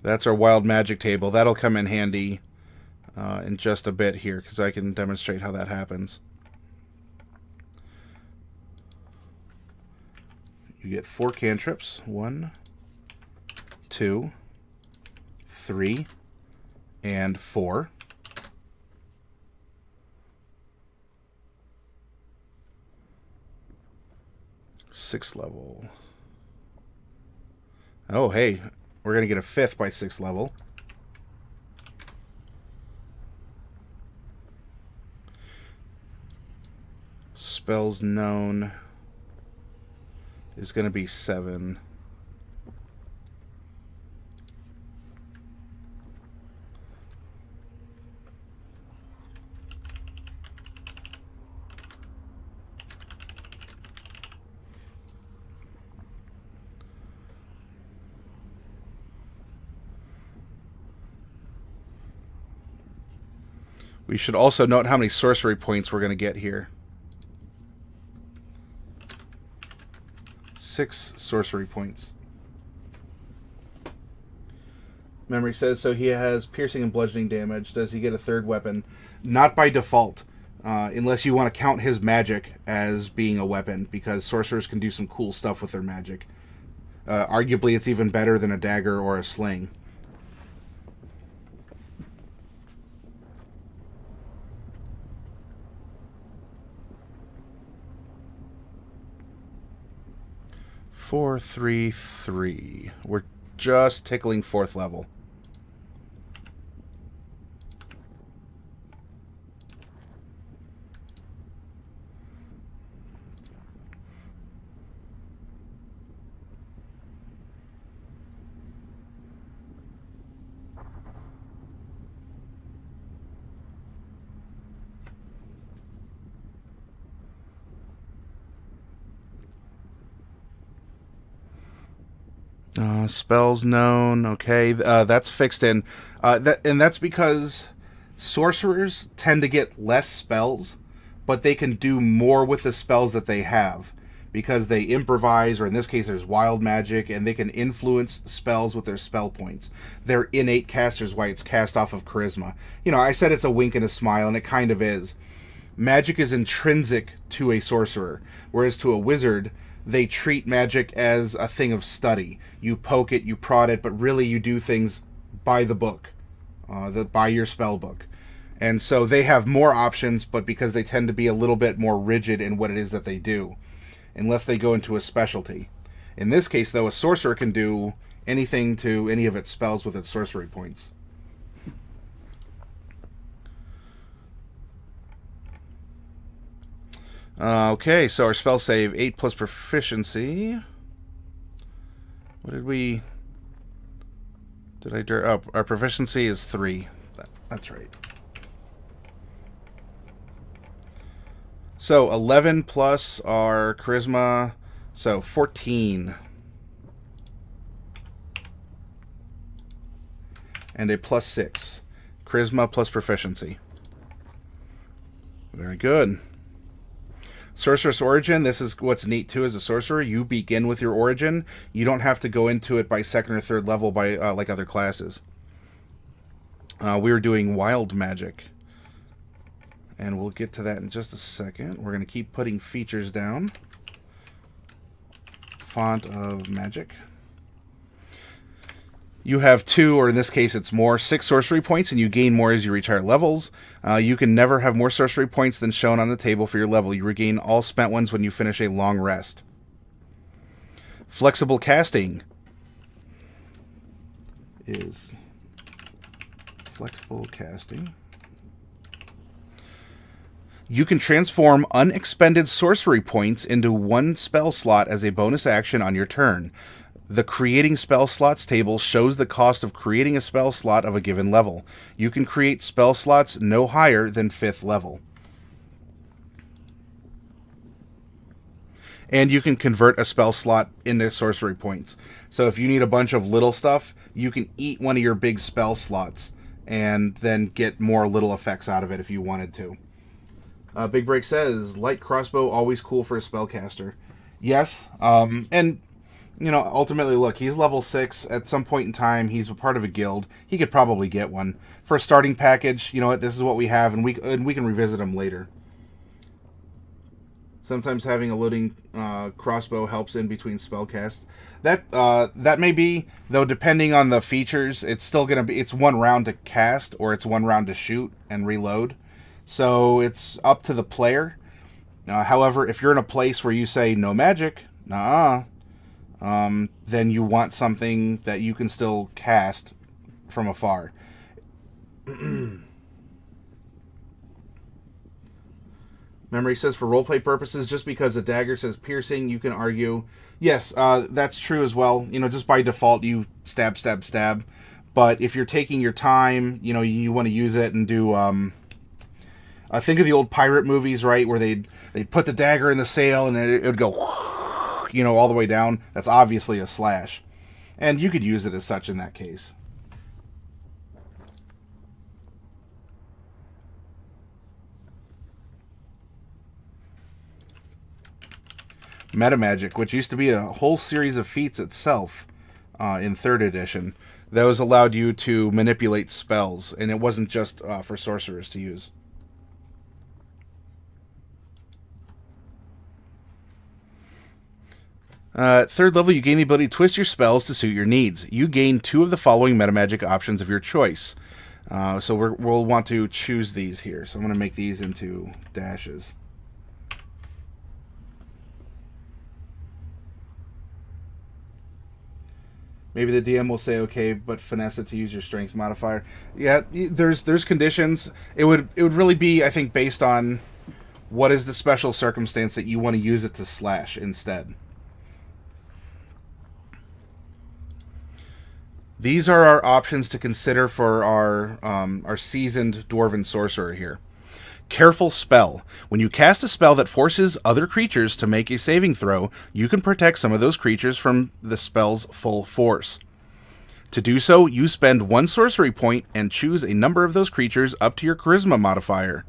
That's our wild magic table. That'll come in handy in just a bit here, because I can demonstrate how that happens. You get 4 cantrips. 1, 2, 3, and 4. Sixth level. Oh, hey. We're going to get a 5th by 6th level. Spells known is going to be 7. We should also note how many sorcery points we're going to get here. 6 sorcery points. Memory says, so he has piercing and bludgeoning damage. Does he get a third weapon? Not by default, unless you want to count his magic as being a weapon, because sorcerers can do some cool stuff with their magic. Arguably, it's even better than a dagger or a sling. Four, 3, 3. We're just tickling 4th level. Spells known. Okay, that's fixed in. And that's because sorcerers tend to get less spells, but they can do more with the spells that they have, because they improvise, or in this case there's wild magic, and they can influence spells with their spell points. They're innate casters, why it's cast off of charisma. You know, I said it's a wink and a smile, and it kind of is. Magic is intrinsic to a sorcerer, whereas to a wizard, they treat magic as a thing of study. You poke it, you prod it, but really you do things by the book, by your spell book. And so they have more options, but because they tend to be a little bit more rigid in what it is that they do, unless they go into a specialty. In this case, though, a sorcerer can do anything to any of its spells with its sorcery points. Okay, so our spell save, 8 plus proficiency. What did we... Did I do... Oh, our proficiency is 3. That's right. So, 11 plus our charisma, so 14. And a plus 6. Charisma plus proficiency. Very good. Sorceress Origin, this is what's neat too as a sorcerer. You begin with your origin. You don't have to go into it by 2nd or 3rd level by like other classes. We were doing wild magic. And we'll get to that in just a second. We're going to keep putting features down. Font of magic. You have 2, or in this case it's more, 6 sorcery points, and you gain more as you reach higher levels. You can never have more sorcery points than shown on the table for your level. You regain all spent ones when you finish a long rest. Flexible casting is flexible casting. You can transform unexpended sorcery points into 1 spell slot as a bonus action on your turn. The Creating Spell Slots table shows the cost of creating a spell slot of a given level. You can create spell slots no higher than 5th level. And you can convert a spell slot into sorcery points. So if you need a bunch of little stuff, you can eat one of your big spell slots and then get more little effects out of it if you wanted to. Big Break says, light crossbow, always cool for a spellcaster. Yes, and... You know, ultimately, look, he's level 6. At some point in time, he's a part of a guild. He could probably get one. For a starting package, you know what, this is what we have, and we can revisit him later. Sometimes having a loading crossbow helps in between spellcasts. That may be, though, depending on the features, it's still going to be, it's 1 round to cast, or it's 1 round to shoot and reload. So it's up to the player. However, if you're in a place where you say, no magic, nah, then you want something that you can still cast from afar. Memory says, for roleplay purposes, just because a dagger says piercing, you can argue. Yes, that's true as well. You know, just by default, you stab, stab, stab. But if you're taking your time, you know, you want to use it and do... think of the old pirate movies, right, where they'd put the dagger in the sail and it would go... you know, all the way down. That's obviously a slash. And you could use it as such in that case. Meta Magic, which used to be a whole series of feats itself in 3rd edition. Those allowed you to manipulate spells, and it wasn't just for sorcerers to use. At 3rd level, you gain the ability to twist your spells to suit your needs. You gain 2 of the following metamagic options of your choice. So we'll want to choose these here. So I'm going to make these into dashes. Maybe the DM will say, okay, but finesse it to use your strength modifier. Yeah, there's conditions. It would really be, I think, based on what is the special circumstance that you want to use it to slash instead. These are our options to consider for our seasoned Dwarven Sorcerer here. Careful Spell. When you cast a spell that forces other creatures to make a saving throw, you can protect some of those creatures from the spell's full force. To do so, you spend 1 sorcery point and choose a number of those creatures up to your Charisma modifier.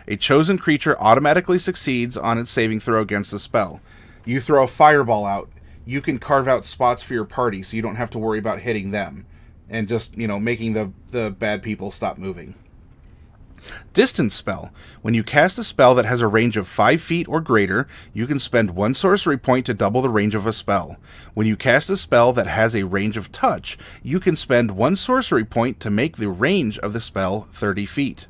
A chosen creature automatically succeeds on its saving throw against the spell. You throw a Fireball out. You can carve out spots for your party so you don't have to worry about hitting them and just, you know, making the bad people stop moving. Distance Spell. When you cast a spell that has a range of 5 feet or greater, you can spend 1 sorcery point to double the range of a spell. When you cast a spell that has a range of touch, you can spend 1 sorcery point to make the range of the spell 30 feet.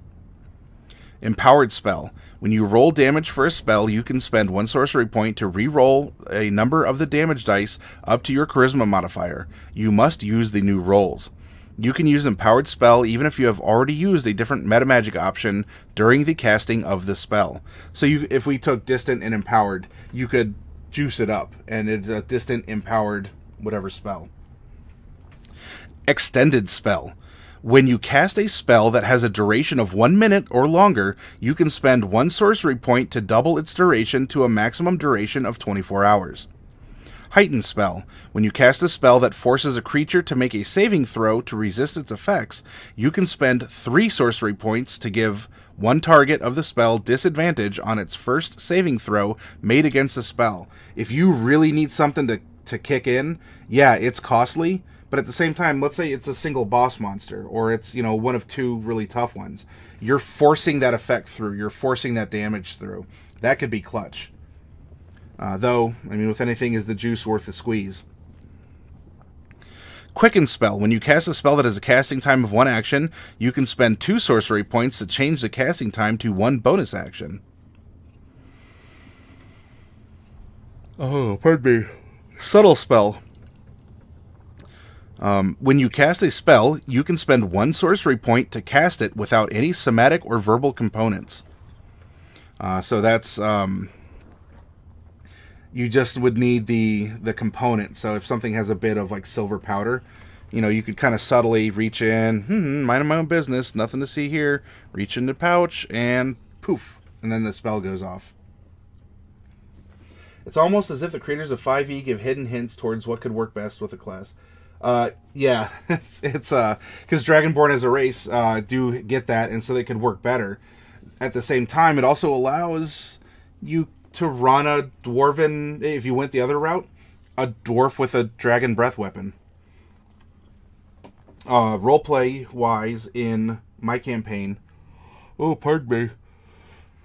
Empowered Spell. When you roll damage for a spell, you can spend 1 sorcery point to re-roll a number of the damage dice up to your Charisma modifier. You must use the new rolls. You can use Empowered Spell even if you have already used a different metamagic option during the casting of the spell. So if we took Distant and Empowered, you could juice it up, and it's a Distant, Empowered, whatever spell. Extended Spell. When you cast a spell that has a duration of 1 minute or longer, you can spend 1 sorcery point to double its duration to a maximum duration of 24 hours. Heightened Spell. When you cast a spell that forces a creature to make a saving throw to resist its effects, you can spend 3 sorcery points to give one target of the spell disadvantage on its first saving throw made against the spell. If you really need something to kick in, yeah, it's costly. But at the same time, let's say it's a single boss monster, or it's, you know, one of 2 really tough ones. You're forcing that effect through. You're forcing that damage through. That could be clutch. Though, I mean, with anything, is the juice worth the squeeze? Quickens Spell. When you cast a spell that has a casting time of 1 action, you can spend 2 sorcery points to change the casting time to 1 bonus action. Oh, pardon me. Subtle Spell. When you cast a spell, you can spend 1 sorcery point to cast it without any somatic or verbal components. So that's, you just would need the component. So if something has a bit of like silver powder, you know, you could kind of subtly reach in, mind my own business, nothing to see here, reach in the pouch, and poof, and then the spell goes off. It's almost as if the creators of 5e give hidden hints towards what could work best with a class. Yeah, it's because Dragonborn as a race do get that, and so they could work better. At the same time, it also allows you to run a dwarven, if you went the other route, a dwarf with a dragon breath weapon. Roleplay wise, in my campaign, oh, pardon me.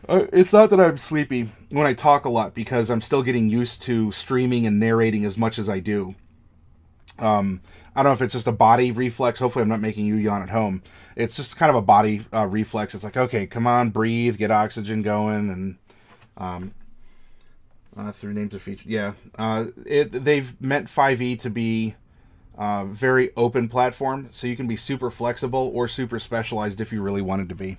It's not that I'm sleepy when I talk a lot, because I'm still getting used to streaming and narrating as much as I do. I don't know if it's just a body reflex. Hopefully I'm not making you yawn at home. It's just kind of a body reflex. It's like, okay, come on, breathe, get oxygen going, and 3 names of feature. Yeah, they've meant 5e to be very open platform, so you can be super flexible or super specialized if you really wanted to be.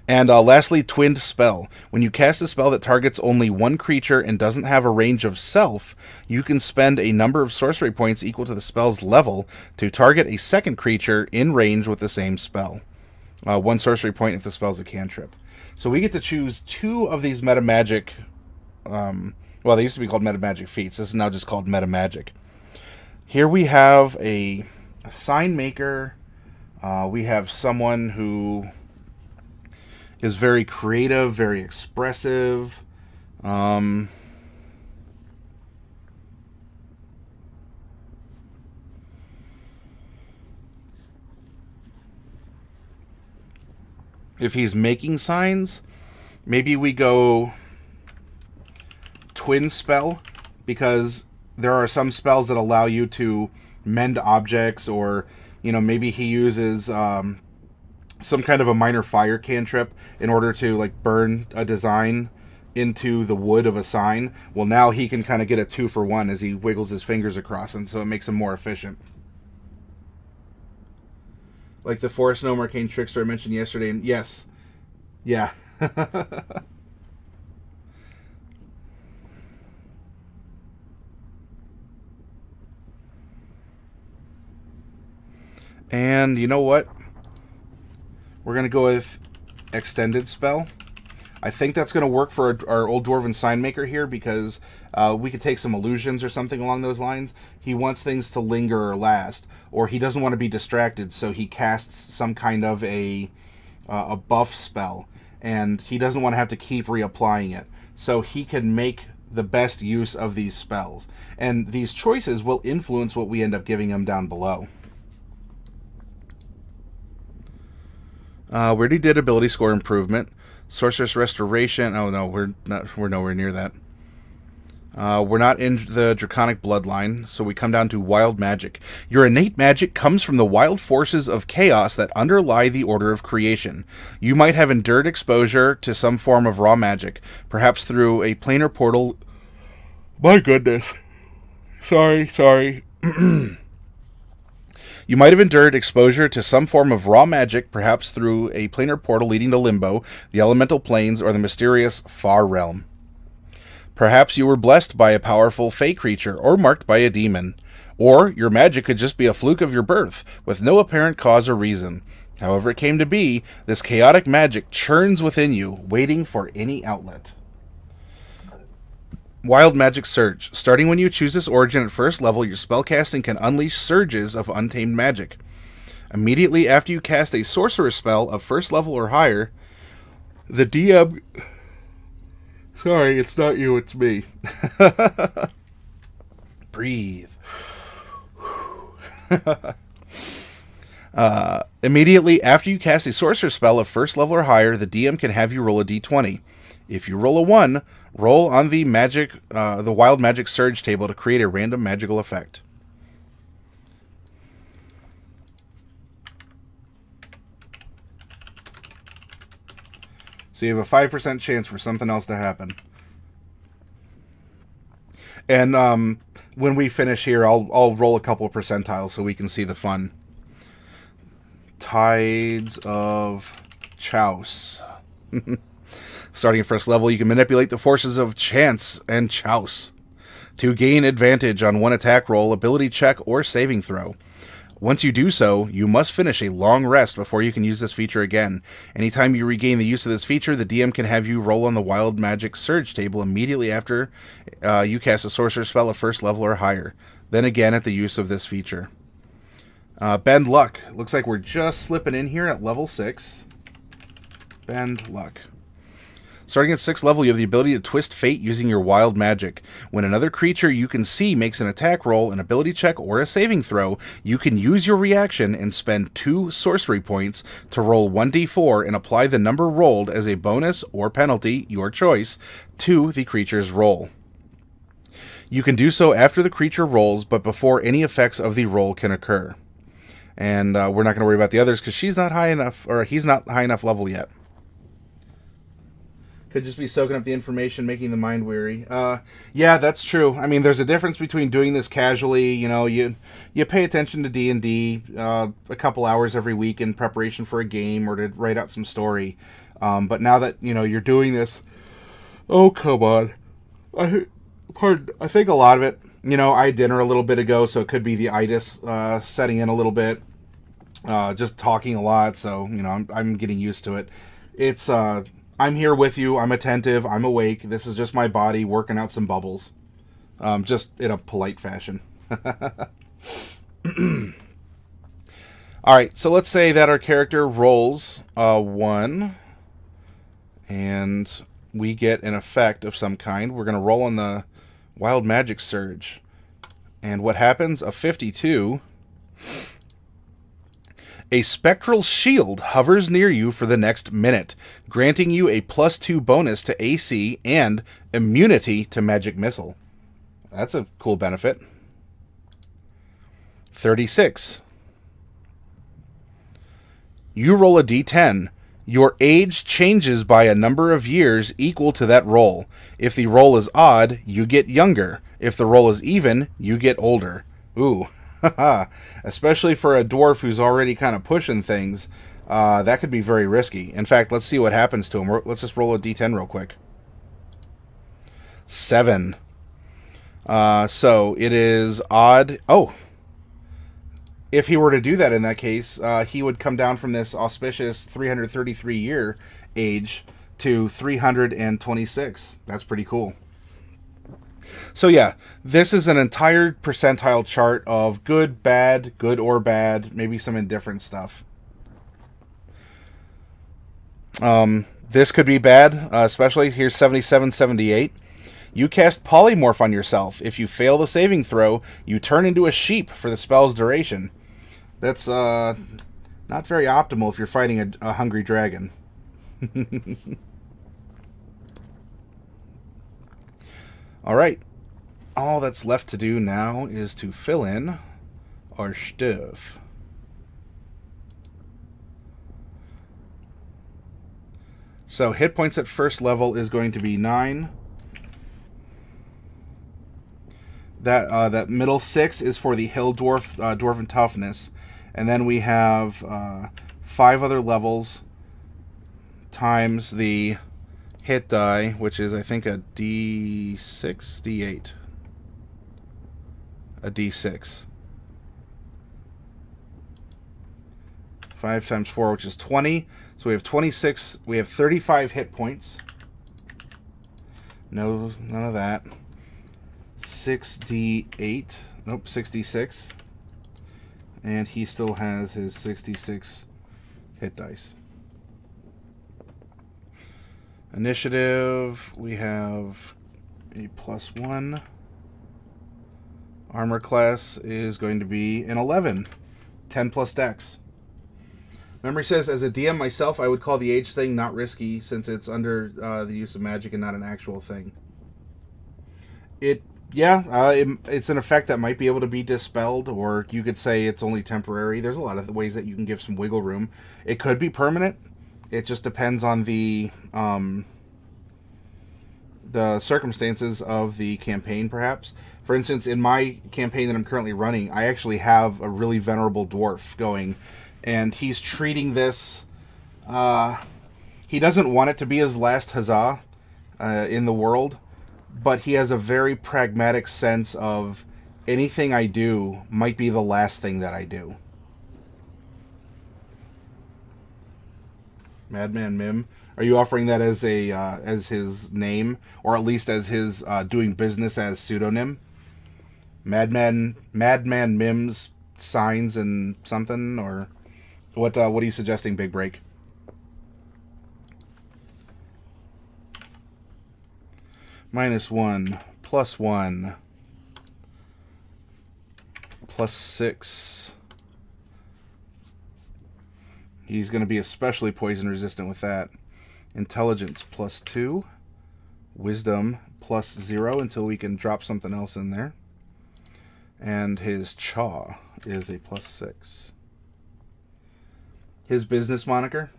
And lastly, Twinned Spell. When you cast a spell that targets only 1 creature and doesn't have a range of self, you can spend a number of sorcery points equal to the spell's level to target a second creature in range with the same spell. 1 sorcery point if the spell's a cantrip. So we get to choose 2 of these meta magic. Well, they used to be called meta magic feats. This is now just called meta magic. Here we have a Signmaker. We have someone who is very creative, very expressive. If he's making signs, maybe we go Twin Spell, because there are some spells that allow you to mend objects, or, you know, maybe he uses some kind of a minor fire cantrip in order to, like, burn a design into the wood of a sign. Well, now he can kind of get a 2-for-1 as he wiggles his fingers across, and so it makes him more efficient. Like the Forest Gnome Arcane Trickster I mentioned yesterday, and yes. Yeah. And you know what? We're going to go with Extended Spell. I think that's going to work for our old Dwarven Signmaker here, because we could take some illusions or something along those lines. He wants things to linger or last, or he doesn't want to be distracted, so he casts some kind of a buff spell, and he doesn't want to have to keep reapplying it. So he can make the best use of these spells. And these choices will influence what we end up giving him down below. We already did ability score improvement. Sorceress Restoration. Oh no, we're nowhere near that. We're not in the Draconic Bloodline, so we come down to Wild Magic. Your innate magic comes from the wild forces of chaos that underlie the order of creation. You might have endured exposure to some form of raw magic, perhaps through a planar portal. My goodness. Sorry. You might have endured exposure to some form of raw magic, perhaps through a planar portal leading to Limbo, the elemental planes, or the mysterious Far Realm. Perhaps you were blessed by a powerful fey creature, or marked by a demon. Or your magic could just be a fluke of your birth, with no apparent cause or reason. However it came to be, this chaotic magic churns within you, waiting for any outlet. Wild Magic Surge. Starting when you choose this origin at first level, your spellcasting can unleash surges of untamed magic. Immediately after you cast a Sorcerer Spell of first level or higher, the DM... Sorry, it's not you, it's me. Breathe. Immediately after you cast a Sorcerer Spell of first level or higher, the DM can have you roll a d20. If you roll a 1, roll on the Wild Magic Surge table to create a random magical effect. So you have a 5% chance for something else to happen. And when we finish here, I'll roll a couple of percentiles so we can see the fun. Tides of Chouse. Starting at first level, you can manipulate the forces of Chance and Chouse to gain advantage on one attack roll, ability check, or saving throw. Once you do so, you must finish a long rest before you can use this feature again. Anytime you regain the use of this feature, the DM can have you roll on the Wild Magic Surge table immediately after you cast a Sorcerer Spell of first level or higher. Then again at the use of this feature. Bend Luck. Looks like we're just slipping in here at level 6. Bend Luck. Starting at 6th level, you have the ability to twist fate using your wild magic. When another creature you can see makes an attack roll, an ability check, or a saving throw, you can use your reaction and spend 2 sorcery points to roll 1d4 and apply the number rolled as a bonus or penalty, your choice, to the creature's roll. You can do so after the creature rolls, but before any effects of the roll can occur. And we're not going to worry about the others because she's not high enough, or he's not high enough level yet. Could just be soaking up the information, making the mind weary. Yeah, that's true. I mean, there's a difference between doing this casually. You know, you pay attention to D&D a couple hours every week in preparation for a game or to write out some story. But now that, you know, you're doing this... Oh, come on. I think a lot of it, you know, I had dinner a little bit ago, so it could be the itis setting in a little bit. Just talking a lot, so, you know, I'm getting used to it. It's... I'm here with you. I'm attentive. I'm awake. This is just my body working out some bubbles. Just in a polite fashion. Alright, so let's say that our character rolls 1. And we get an effect of some kind. We're going to roll on the Wild Magic Surge. And what happens? A 52. A spectral shield hovers near you for the next minute, granting you a +2 bonus to AC and immunity to magic missile. That's a cool benefit. 36. You roll a d10. Your age changes by a number of years equal to that roll. If the roll is odd, you get younger. If the roll is even, you get older. Ooh. Especially for a dwarf who's already kind of pushing things, that could be very risky. In fact, let's see what happens to him. Let's just roll a d10 real quick. 7. So it is odd. Oh, if he were to do that in that case, he would come down from this auspicious 333-year age to 326. That's pretty cool. So yeah, this is an entire percentile chart of good, bad, good or bad, maybe some indifferent stuff. This could be bad, especially here's 77, 78. You cast Polymorph on yourself. If you fail the saving throw, you turn into a sheep for the spell's duration. That's not very optimal if you're fighting a hungry dragon. All right. All that's left to do now is to fill in our stuff. So hit points at first level is going to be 9. That middle 6 is for the Hill Dwarf, Dwarven Toughness. And then we have 5 other levels times the hit die, which is, I think, a D6, D8. A D6. 5 times 4, which is 20. So we have 26. We have 35 hit points. No, none of that. 6d8. Nope, 66. And he still has his 66 hit dice. Initiative, we have a +1. Armor class is going to be an 11. 10 plus dex. Memory says, as a DM myself, I would call the age thing not risky since it's under the use of magic and not an actual thing. It's an effect that might be able to be dispelled, or you could say it's only temporary. There's a lot of ways that you can give some wiggle room. It could be permanent. It just depends on the circumstances of the campaign, perhaps. For instance, in my campaign that I'm currently running, I actually have a really venerable dwarf going, and he's treating this... he doesn't want it to be his last huzzah in the world, but he has a very pragmatic sense of anything I do might be the last thing that I do. Madman Mimm. Are you offering that as a as his name, or at least as his doing business as pseudonym? Madman Mimm's signs and something, or what are you suggesting, Big Break? -1, +1, +6. He's going to be especially poison resistant with that. Intelligence +2. Wisdom +0 until we can drop something else in there. And his Chaw is a +6. His business moniker?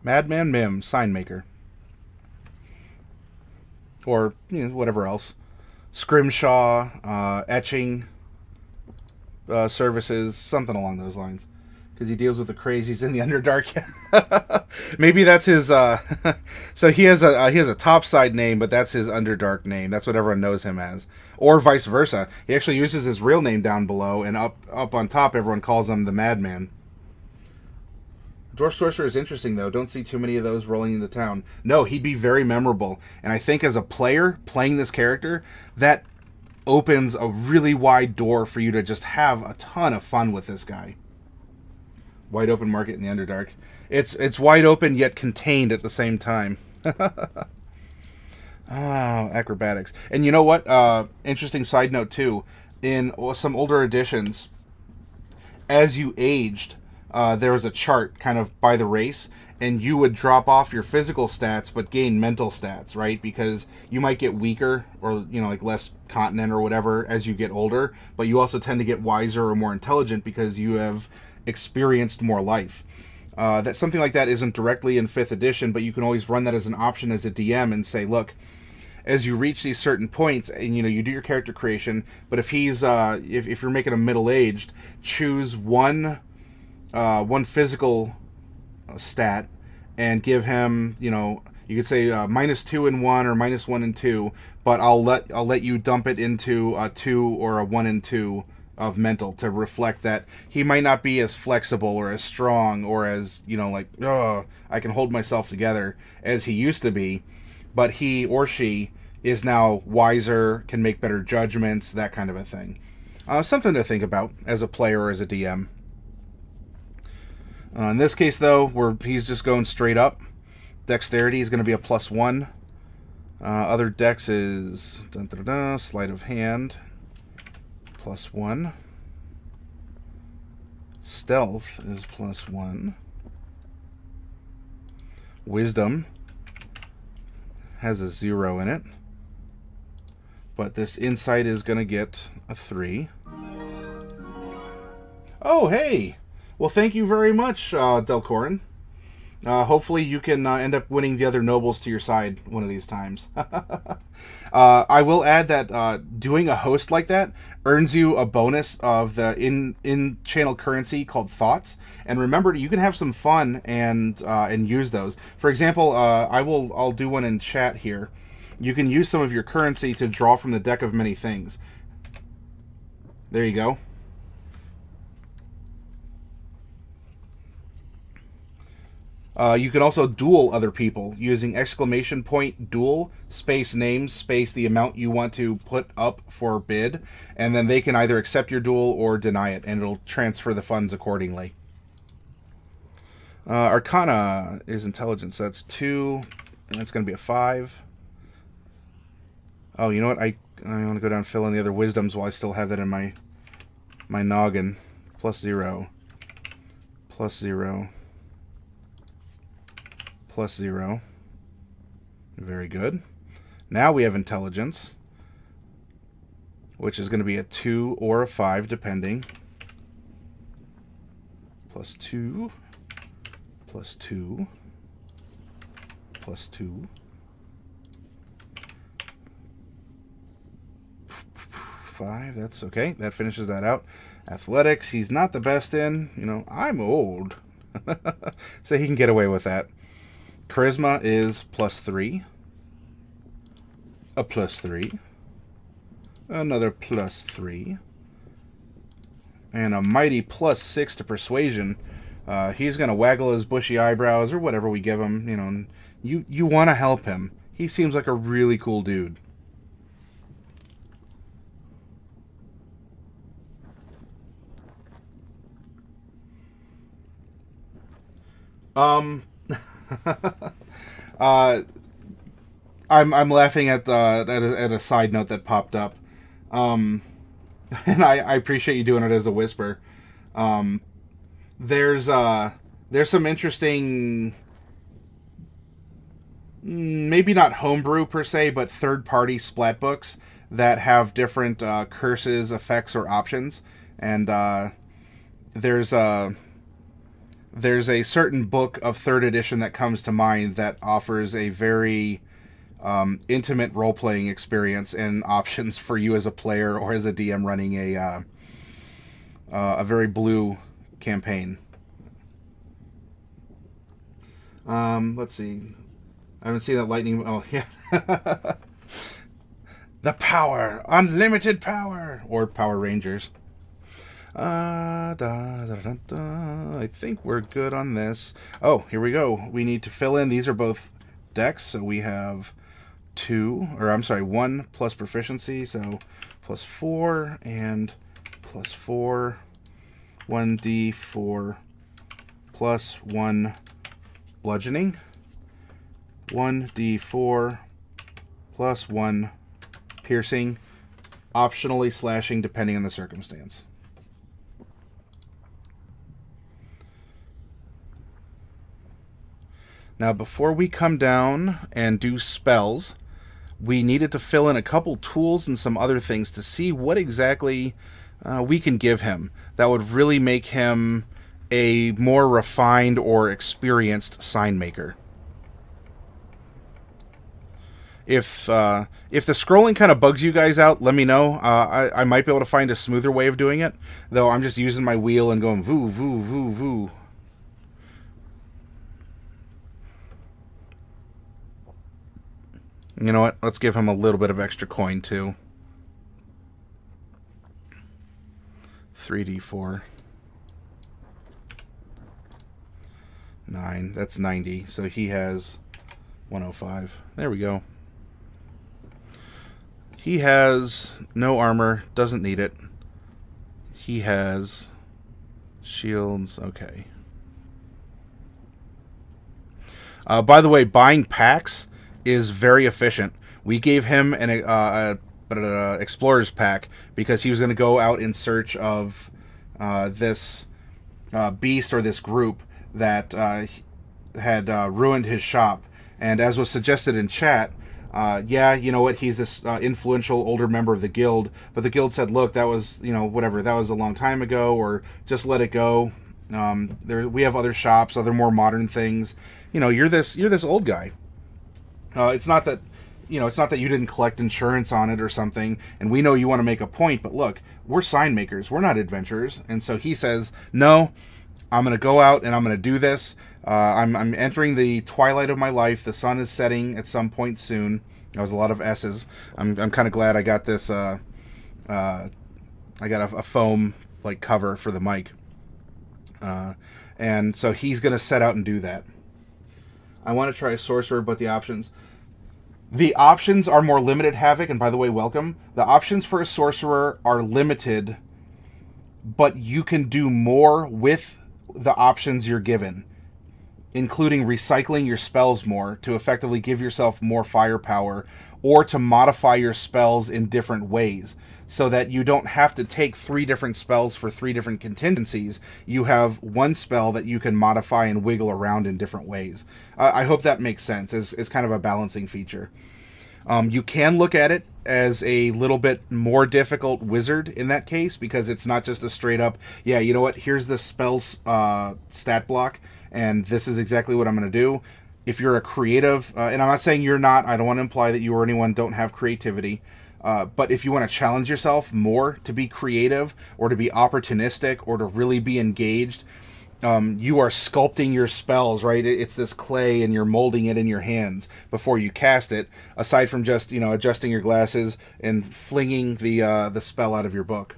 Madman Mimm, Signmaker. Or, whatever else. Scrimshaw, etching services, something along those lines. Because he deals with the crazies in the Underdark. Maybe that's his... so he has a topside name, but that's his Underdark name. That's what everyone knows him as. Or vice versa. He actually uses his real name down below, and up on top, everyone calls him the Madman. Dwarf Sorcerer is interesting, though. Don't see too many of those rolling into town. No, he'd be very memorable. And I think as a player, playing this character, that opens a really wide door for you to just have a ton of fun with this guy. Wide open market in the Underdark. It's wide open yet contained at the same time. Ah, acrobatics. And you know what? Interesting side note too. In some older editions, as you aged, there was a chart kind of by the race, and you would drop off your physical stats but gain mental stats, right? Because you might get weaker or, you know, like less continent or whatever as you get older, but you also tend to get wiser or more intelligent because you have experienced more life. That something like that isn't directly in 5th edition, but you can always run that as an option as a DM and say, look, as you reach these certain points, and you know, you do your character creation, but if he's if you're making him middle-aged, choose one physical stat and give him, you know, you could say -2 in 1 or -1 in 2, but I'll let you dump it into a 2 or a 1 in 2 of mental to reflect that he might not be as flexible or as strong or as, you know, like, oh, I can hold myself together as he used to be, but he or she is now wiser, can make better judgments, that kind of a thing. Something to think about as a player or as a DM. In this case, though, he's just going straight up. Dexterity is going to be a +1. Other dex is sleight of hand, +1. Stealth is +1. Wisdom has a 0 in it, but this insight is going to get a 3. Oh, hey! Well, thank you very much, Delcorin. Hopefully you can end up winning the other nobles to your side one of these times. I will add that doing a host like that earns you a bonus of the in-channel currency called Thoughts. And remember, you can have some fun and use those. For example, I'll do one in chat here. You can use some of your currency to draw from the deck of many things. There you go. You can also duel other people using !duel, space names, space the amount you want to put up for bid, and then they can either accept your duel or deny it, and it'll transfer the funds accordingly. Arcana is intelligence. That's 2, and that's going to be a 5. Oh, you know what? I want to go down and fill in the other wisdoms while I still have that in my noggin. +0. +0. +0. Very good. Now we have intelligence, which is going to be a 2 or a 5, depending. +2, +2, +2. 5, that's okay. That finishes that out. Athletics, he's not the best in. You know, I'm old. So he can get away with that. Charisma is +3. A +3. Another +3. And a mighty +6 to Persuasion. He's going to waggle his bushy eyebrows or whatever we give him. You know, you want to help him. He seems like a really cool dude. I'm laughing at a side note that popped up, and I appreciate you doing it as a whisper. There's some interesting, maybe not homebrew per se, but third-party splat books that have different curses, effects, or options, and there's a certain book of 3rd edition that comes to mind that offers a very intimate role-playing experience and options for you as a player or as a DM running a very blue campaign. Let's see. I haven't seen that lightning. Oh, yeah. The power. Unlimited power. Or Power Rangers. I think we're good on this. Oh, here we go. We need to fill in. These are both decks, so we have 1 plus proficiency, so +4 and +4. 1d4 plus 1 bludgeoning, 1d4 plus 1 piercing, optionally slashing depending on the circumstance. Now, before we come down and do spells, we needed to fill in a couple tools and some other things to see what exactly we can give him that would really make him a more refined or experienced sign maker. If the scrolling kind of bugs you guys out, let me know. I might be able to find a smoother way of doing it, though I'm just using my wheel and going voo, voo, voo, voo. You know what? Let's give him a little bit of extra coin, too. 3d4. 9. That's 90. So he has 105. There we go. He has no armor. Doesn't need it. He has shields. Okay. By the way, buying packs is very efficient. We gave him an explorer's pack because he was going to go out in search of this beast or this group that had ruined his shop. And as was suggested in chat, yeah, you know what, he's this influential older member of the guild, but the guild said, look, that was, you know, whatever, that was a long time ago, or just let it go. We have other shops, other more modern things. You know, you're this old guy. It's not that, you know, it's not that you didn't collect insurance on it or something, and we know you want to make a point, but look, we're sign makers, we're not adventurers. And so he says, no, I'm going to go out and I'm going to do this. I'm entering the twilight of my life. The sun is setting at some point soon. That was a lot of S's. I'm kind of glad I got this, I got a foam, like, cover for the mic. And so he's going to set out and do that. I want to try a sorcerer, but the options are more limited, Havoc, and by the way, welcome. The options for a sorcerer are limited, but you can do more with the options you're given, including recycling your spells more to effectively give yourself more firepower, or to modify your spells in different ways, so that you don't have to take 3 different spells for 3 different contingencies. You have one spell that you can modify and wiggle around in different ways. I hope that makes sense as kind of a balancing feature. You can look at it as a little bit more difficult wizard in that case, because it's not just a straight up, yeah, you know what, here's the spell's stat block, and this is exactly what I'm going to do. If you're a creative, and I'm not saying you're not, I don't want to imply that you or anyone don't have creativity, but if you want to challenge yourself more to be creative, or to be opportunistic, or to really be engaged, you are sculpting your spells, right? It's this clay, and you're molding it in your hands before you cast it, aside from just, you know, adjusting your glasses and flinging the spell out of your book.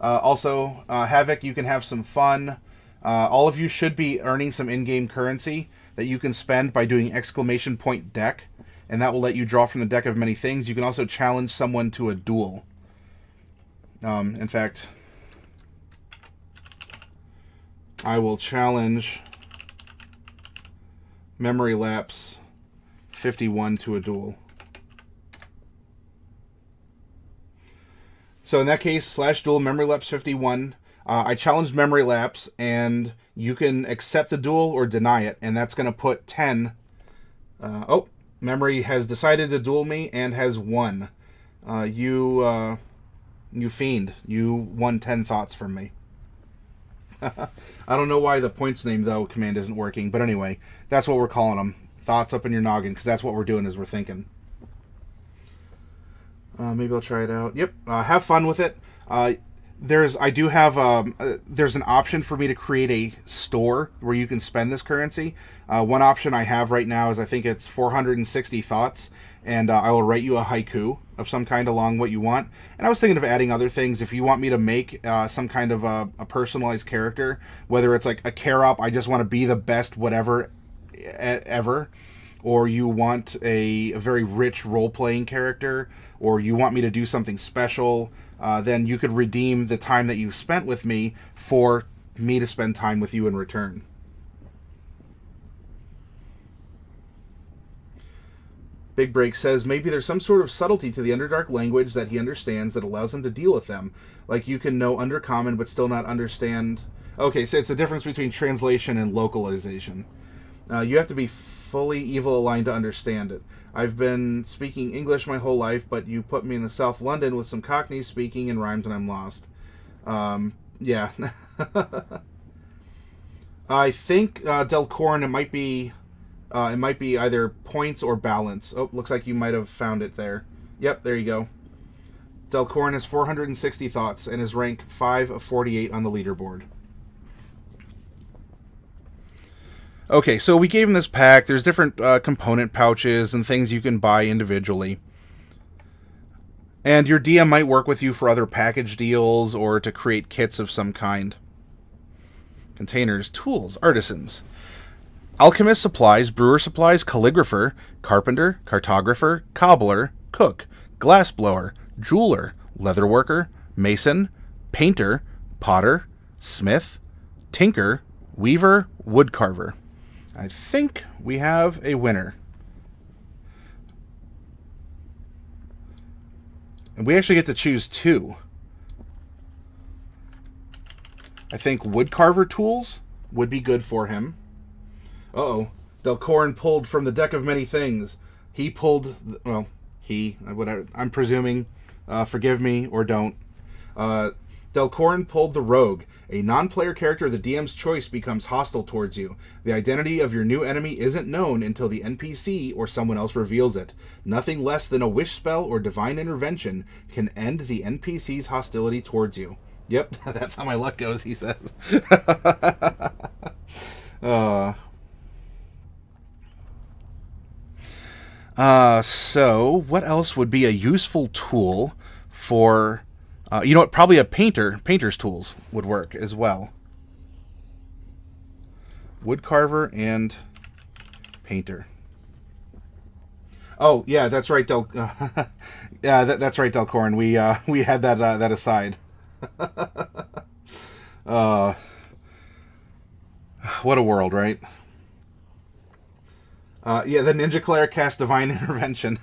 Also, Havoc, you can have some fun. All of you should be earning some in-game currency that you can spend by doing exclamation point deck, and that will let you draw from the deck of many things. You can also challenge someone to a duel. In fact, I will challenge Memory Lapse 51 to a duel. So in that case, /duel Memory Lapse 51, I challenged Memory Lapse, and you can accept the duel or deny it, and that's going to put 10. Oh, Memory has decided to duel me and has won. You fiend. You won 10 thoughts from me. I don't know why the points name, though, command isn't working, but anyway, that's what we're calling them. Thoughts up in your noggin, because that's what we're doing as we're thinking. Maybe I'll try it out. Yep, have fun with it. There's an option for me to create a store where you can spend this currency. One option I have right now is, I think it's 460 thoughts, and I will write you a haiku of some kind along what you want. And I was thinking of adding other things. If you want me to make some kind of a personalized character, whether it's like a care up, I just want to be the best whatever ever, or you want a very rich role-playing character, or you want me to do something special, then you could redeem the time that you've spent with me for me to spend time with you in return. Big Break says, maybe there's some sort of subtlety to the Underdark language that he understands that allows him to deal with them. Like you can know Undercommon but still not understand... Okay, so it's a difference between translation and localization. You have to be fully evil aligned to understand it. I've been speaking English my whole life, but you put me in the South London with some Cockneys speaking in rhymes and I'm lost. Yeah. I think, Delcorn, it might be either points or balance. Oh, looks like you might have found it there. Yep, there you go. Delcorn has 460 thoughts and is rank 5 of 48 on the leaderboard. Okay, so we gave him this pack. There's different component pouches and things you can buy individually. And your DM might work with you for other package deals or to create kits of some kind. Containers, tools, artisans. Alchemist supplies, brewer supplies, calligrapher, carpenter, cartographer, cobbler, cook, glassblower, jeweler, leatherworker, mason, painter, potter, smith, tinker, weaver, woodcarver. I think we have a winner. And we actually get to choose 2. I think woodcarver tools would be good for him. Uh-oh. Delcorn pulled from the deck of many things. He pulled... Well, I'm presuming. Forgive me or don't. Delcorn pulled the Rogue. A non-player character of the DM's choice becomes hostile towards you. The identity of your new enemy isn't known until the NPC or someone else reveals it. Nothing less than a wish spell or divine intervention can end the NPC's hostility towards you. Yep, that's how my luck goes, he says. So, what else would be a useful tool for... you know what? Probably a painter's tools would work as well. Woodcarver and painter. Oh yeah, that's right, yeah, that's right, Delcorn. We had that aside. What a world, right? Yeah, the Ninja Cleric cast Divine Intervention.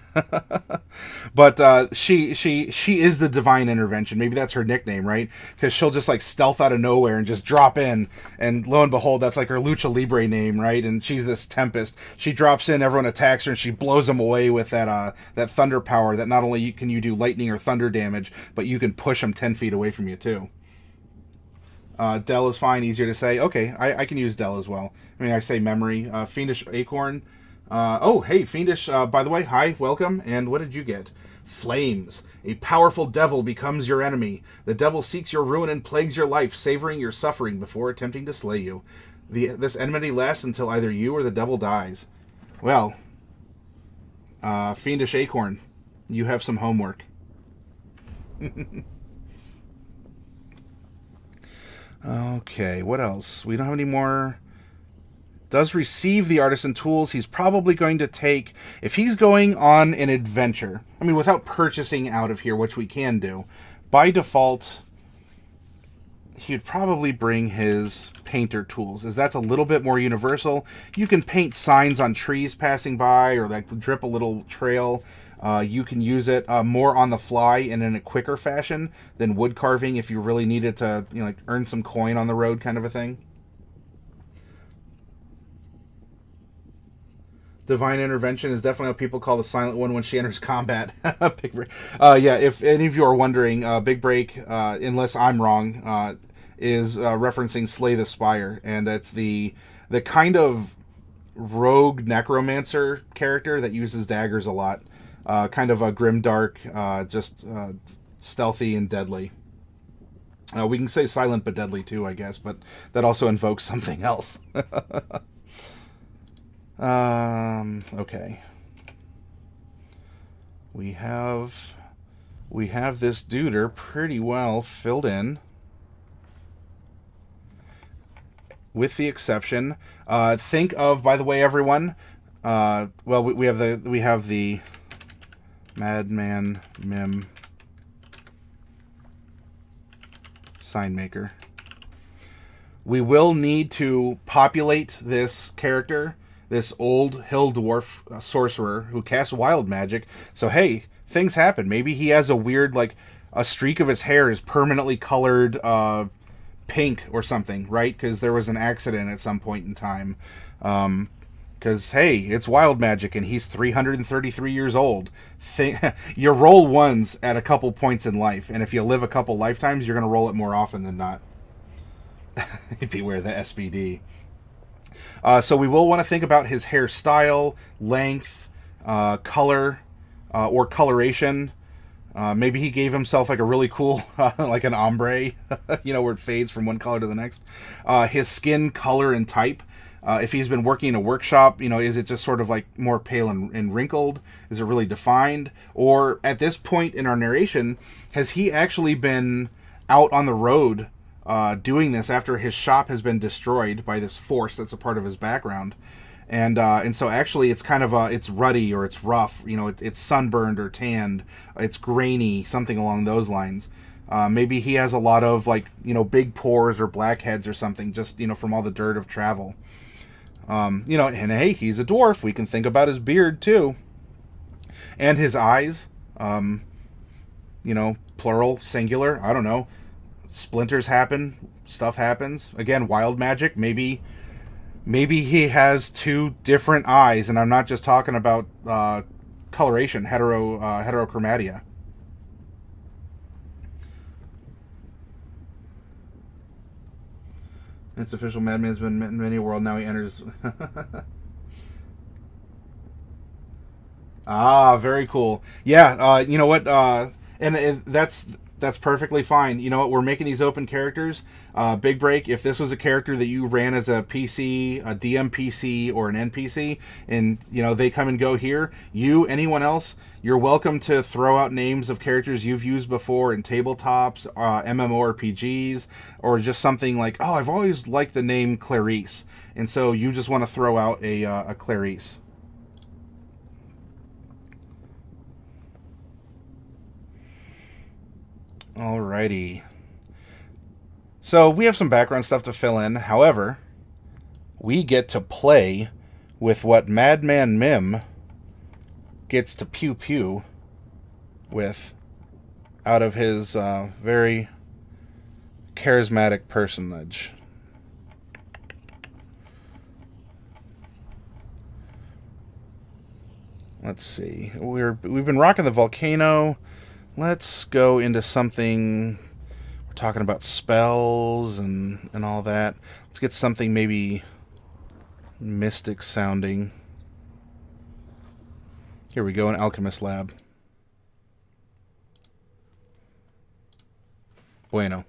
But she is the Divine Intervention. Maybe that's her nickname, right? Because she'll just like stealth out of nowhere and just drop in. And lo and behold, that's like her Lucha Libre name, right? And she's this Tempest. She drops in, everyone attacks her, and she blows them away with that thunder power that not only can you do lightning or thunder damage, but you can push them 10 feet away from you too. Del is fine, easier to say. Okay, I can use Del as well. I mean, I say memory. Fiendish Acorn. Oh, hey, Fiendish, by the way, hi, welcome, and what did you get? Flames. A powerful devil becomes your enemy. The devil seeks your ruin and plagues your life, savoring your suffering before attempting to slay you. This enmity lasts until either you or the devil dies. Well, Fiendish Acorn, you have some homework. Okay, what else? We don't have any more... Does receive the artisan tools. He's probably going to take, if he's going on an adventure, I mean, without purchasing out of here, which we can do, by default, he would probably bring his painter tools, as that's a little bit more universal. You can paint signs on trees passing by, or like drip a little trail. You can use it more on the fly and in a quicker fashion than wood carving if you really needed to, you know, like earn some coin on the road kind of a thing. Divine Intervention is definitely what people call the Silent One when she enters combat. Big Break. Yeah, if any of you are wondering, Big Break, unless I'm wrong, is referencing Slay the Spire, and it's the kind of rogue necromancer character that uses daggers a lot. Kind of a grimdark, just stealthy and deadly. We can say silent but deadly too, I guess, but that also invokes something else. Okay. We have this duder pretty well filled in. With the exception, think of, by the way, everyone, Well, we have the Madman Mimm Signmaker. We will need to populate this character, this old hill dwarf sorcerer who casts wild magic. So hey, things happen. Maybe he has a weird, like, a streak of his hair is permanently colored pink or something, right? Because there was an accident at some point in time. Because, hey, it's wild magic, and he's 333 years old. You roll ones at a couple points in life, and if you live a couple lifetimes, you're going to roll it more often than not. Beware the SBD. So we will want to think about his hairstyle, length, color, or coloration. Maybe he gave himself like a really cool, like an ombre, you know, where it fades from one color to the next. His skin color and type. If he's been working in a workshop, you know, is it just sort of like more pale and wrinkled? Is it really defined? Or at this point in our narration, has he actually been out on the road doing this after his shop has been destroyed by this force that's a part of his background? And so actually it's kind of it's ruddy, or it's rough, you know, it's sunburned or tanned, it's grainy, something along those lines. Maybe he has a lot of, like, you know, big pores or blackheads or something, just, you know, from all the dirt of travel. You know, and hey, he's a dwarf. We can think about his beard too. And his eyes, you know, plural, singular, I don't know. Splinters happen, stuff happens. Again, wild magic, maybe he has two different eyes, and I'm not just talking about coloration, heterochromatia. It's official. Madman's been in many world. Now he enters. Ah, very cool. Yeah, you know what? And that's perfectly fine. You know what? We're making these open characters. Big break. If this was a character that you ran as a PC, a DM PC, or an NPC, and you know they come and go here, anyone else, you're welcome to throw out names of characters you've used before in tabletops, MMORPGs, or just something like, oh, I've always liked the name Clarice, and so you just want to throw out a Clarice. Alrighty. So we have some background stuff to fill in. However, we get to play with what Madman Mimm gets to pew pew with out of his very charismatic personage. Let's see. We've been rocking the volcano. Let's go into something. We're talking about spells and all that. Let's get something maybe mystic sounding. Here we go, an alchemist lab. Bueno.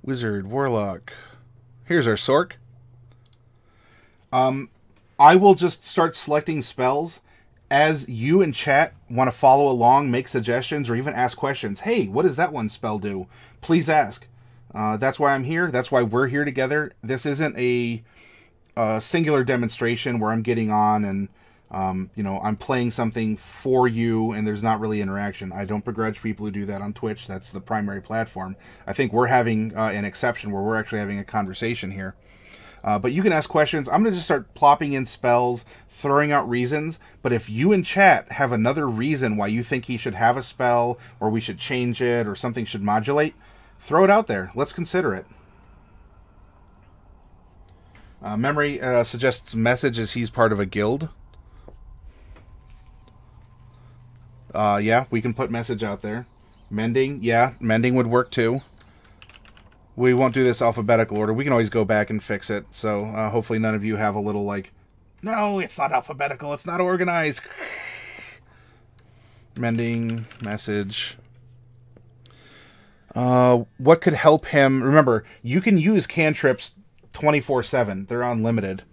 Wizard, warlock. Here's our Sorc. I will just start selecting spells. As you in chat want to follow along, make suggestions, or even ask questions. Hey, what does that one spell do? Please ask. That's why I'm here. That's why we're here together. This isn't a singular demonstration where I'm getting on and you know, I'm playing something for you and there's not really interaction. I don't begrudge people who do that on Twitch. That's the primary platform. I think we're having an exception where we're actually having a conversation here. But you can ask questions. I'm going to just start plopping in spells, throwing out reasons. But if you in chat have another reason why you think he should have a spell, or we should change it, or something should modulate, throw it out there. Let's consider it. Memory suggests message as he's part of a guild. Yeah, we can put message out there. Mending, yeah, mending would work too. We won't do this alphabetical order. We can always go back and fix it. So hopefully none of you have a little like, no, it's not alphabetical. It's not organized. Mending, message. What could help him? Remember, you can use cantrips 24/7. They're unlimited.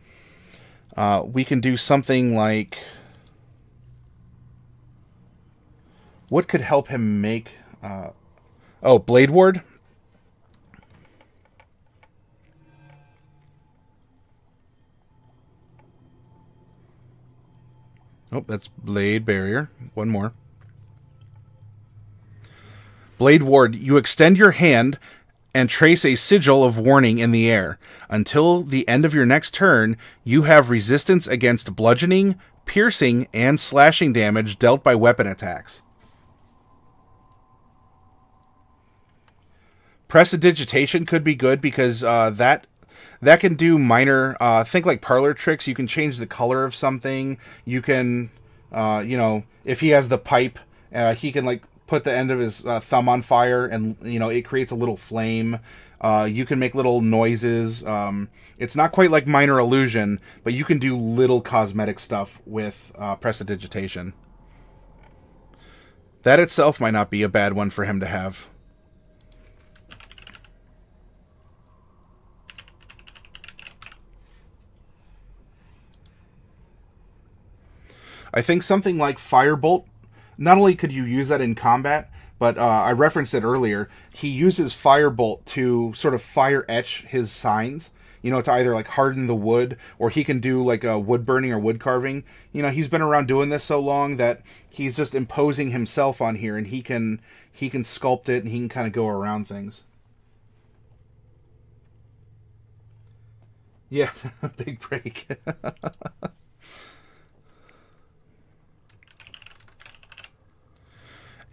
We can do something like... What could help him make... oh, Blade Ward? Oh, that's Blade Barrier. One more. Blade Ward, you extend your hand and trace a sigil of warning in the air. Until the end of your next turn, you have resistance against bludgeoning, piercing, and slashing damage dealt by weapon attacks. Prestidigitation could be good because that can do minor, think like parlor tricks. You can change the color of something. You can, you know, if he has the pipe, he can like put the end of his thumb on fire and, you know, it creates a little flame. You can make little noises. It's not quite like minor illusion, but you can do little cosmetic stuff with prestidigitation. That itself might not be a bad one for him to have. I think something like Firebolt, not only could you use that in combat, but I referenced it earlier, he uses Firebolt to sort of fire etch his signs, you know, to either like harden the wood, or he can do like a wood burning or wood carving. You know, he's been around doing this so long that he's just imposing himself on here, and he can sculpt it, and he can kind of go around things. Yeah, big break.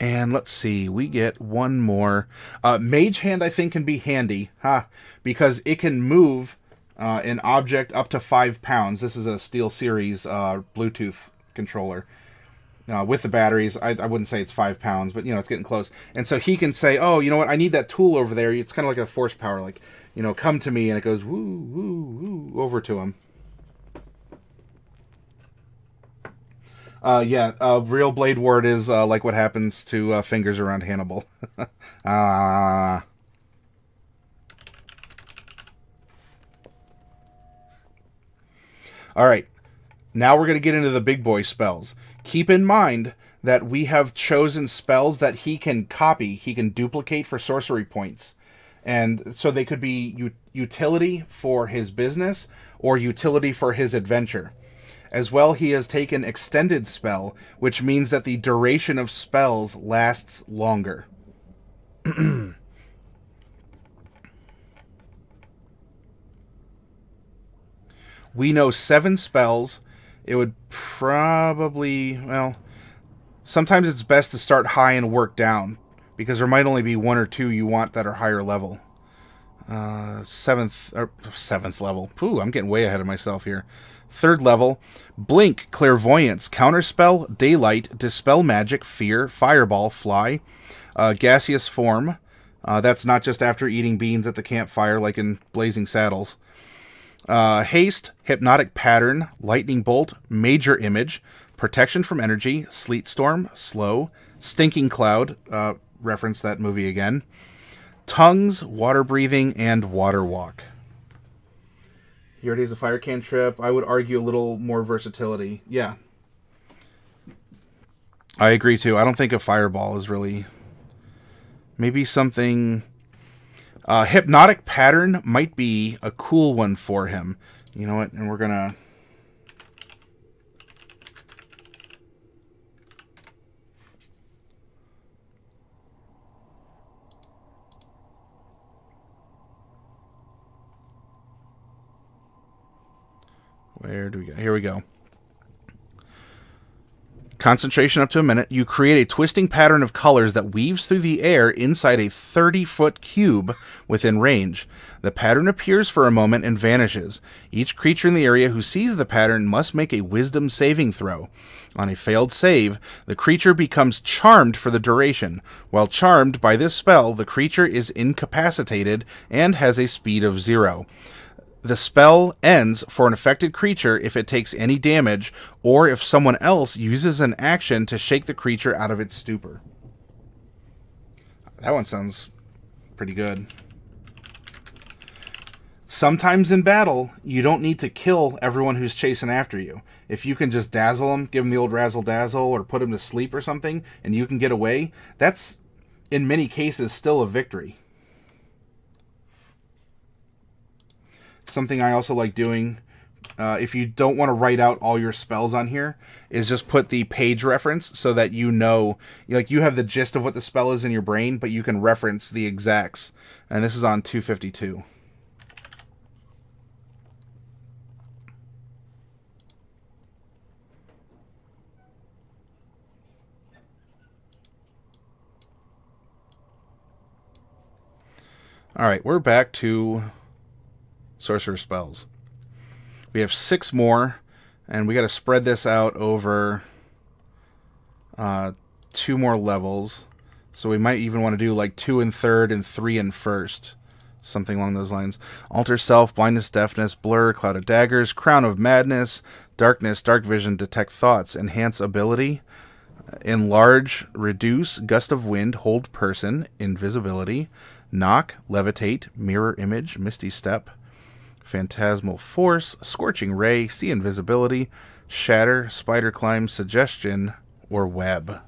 And let's see, we get one more. Mage Hand, I think, can be handy, because it can move an object up to 5 pounds. This is a Steel Series Bluetooth controller. With the batteries, I wouldn't say it's 5 pounds, but, you know, it's getting close. And so he can say, oh, you know what, I need that tool over there. It's kind of like a force power, like, you know, come to me, and it goes woo, woo, woo, over to him. Yeah, real Blade Ward is like what happens to fingers around Hannibal. All right, now we're going to get into the big boy spells. Keep in mind that we have chosen spells that he can copy, he can duplicate for sorcery points. And so they could be utility for his business or utility for his adventure. As well, he has taken Extended Spell, which means that the duration of spells lasts longer. We know 7 spells. It would probably, well, sometimes it's best to start high and work down, because there might only be 1 or 2 you want that are higher level. 7th level. Pooh, I'm getting way ahead of myself here. 3rd level, Blink, Clairvoyance, Counterspell, Daylight, Dispel Magic, Fear, Fireball, Fly, Gaseous Form. That's not just after eating beans at the campfire like in Blazing Saddles. Haste, Hypnotic Pattern, Lightning Bolt, Major Image, Protection from Energy, Sleet Storm, Slow, Stinking Cloud, reference that movie again, Tongues, Water Breathing, and Water Walk. He already has a fire cantrip. I would argue a little more versatility. Yeah. I agree, too. I don't think a fireball is really... Maybe something... Hypnotic Pattern might be a cool one for him. You know what? And we're gonna... Where do we go? Here we go. Concentration up to a minute. You create a twisting pattern of colors that weaves through the air inside a 30-foot cube within range. The pattern appears for a moment and vanishes. Each creature in the area who sees the pattern must make a wisdom saving throw. On a failed save, the creature becomes charmed for the duration. While charmed by this spell, the creature is incapacitated and has a speed of 0. The spell ends for an affected creature if it takes any damage, or if someone else uses an action to shake the creature out of its stupor. That one sounds pretty good. Sometimes in battle, you don't need to kill everyone who's chasing after you. If you can just dazzle them, give them the old razzle-dazzle, or put them to sleep or something, and you can get away, that's, in many cases, still a victory. Something I also like doing if you don't want to write out all your spells on here, is just put the page reference so that you know, like, you have the gist of what the spell is in your brain, but you can reference the exacts. And this is on 252. All right, we're back to Sorcery Spells. We have 6 more, and we got to spread this out over 2 more levels. So we might even want to do like 2 in 3rd and 3 in 1st. Something along those lines. Alter Self, Blindness, Deafness, Blur, Cloud of Daggers, Crown of Madness, Darkness, Dark Vision, Detect Thoughts, Enhance Ability, Enlarge, Reduce, Gust of Wind, Hold Person, Invisibility, Knock, Levitate, Mirror Image, Misty Step, Phantasmal Force, Scorching Ray, See Invisibility, Shatter, Spider Climb, Suggestion, or Web.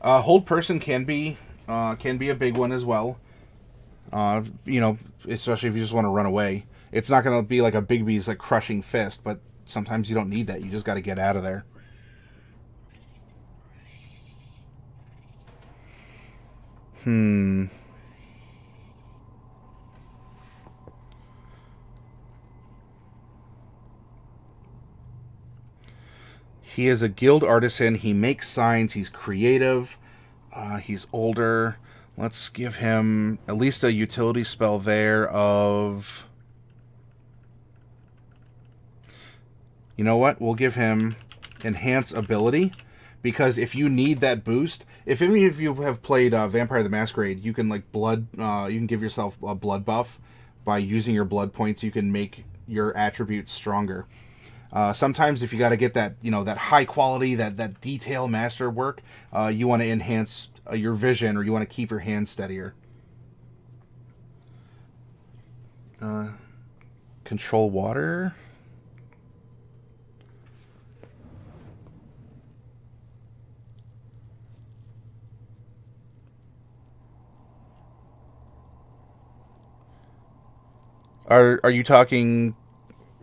Hold Person can be a big one as well. You know, especially if you just want to run away. It's not going to be like a Bigby's like crushing fist, but sometimes you don't need that. You just got to get out of there. He is a guild artisan. He makes signs. He's creative. He's older. Let's give him at least a utility spell there of... You know what? We'll give him Enhance Ability. Because if you need that boost, if any of you have played Vampire the Masquerade, you can like you can give yourself a blood buff by using your blood points. You can make your attributes stronger. Sometimes if you got to get that, you know, that high quality, that detail master work, you want to enhance your vision, or you want to keep your hand steadier. Control water. Are you talking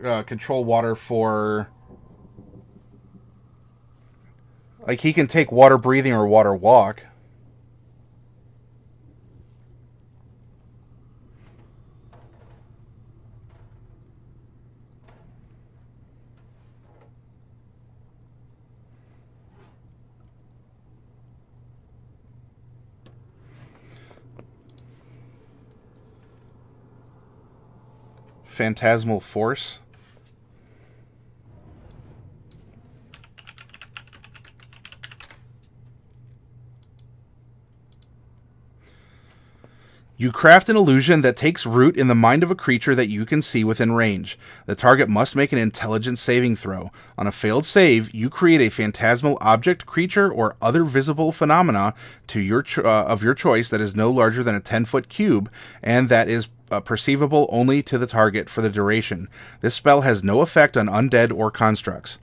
control water for... Like, he can take water breathing or water walk. Phantasmal Force. You craft an illusion that takes root in the mind of a creature that you can see within range. The target must make an intelligence saving throw. On a failed save, you create a phantasmal object, creature, or other visible phenomena to your of your choice that is no larger than a 10-foot cube, and that is perceivable only to the target for the duration. This spell has no effect on undead or constructs.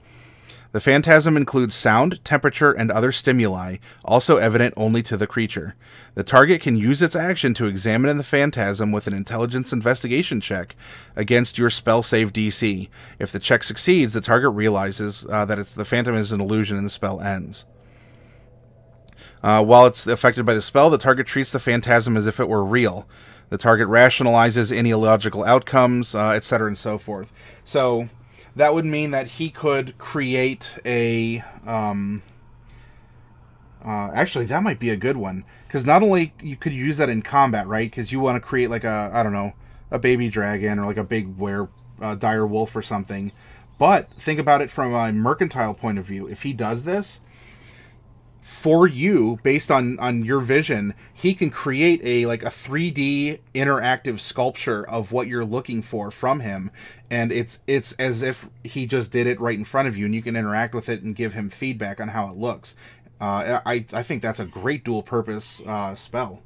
The phantasm includes sound, temperature, and other stimuli, also evident only to the creature. The target can use its action to examine the phantasm with an intelligence investigation check against your spell save DC. If the check succeeds, the target realizes that the phantom is an illusion and the spell ends. While it's affected by the spell, the target treats the phantasm as if it were real. The target rationalizes any illogical outcomes, etc. and so forth. So that would mean that he could create a... actually, that might be a good one. Because not only you could use that in combat, right? Because you want to create like a, I don't know, a baby dragon or like a big dire wolf or something. But think about it from a mercantile point of view. If he does this for you, based on your vision, he can create a 3D interactive sculpture of what you're looking for from him, and it's as if he just did it right in front of you, and you can interact with it and give him feedback on how it looks. I think that's a great dual purpose spell.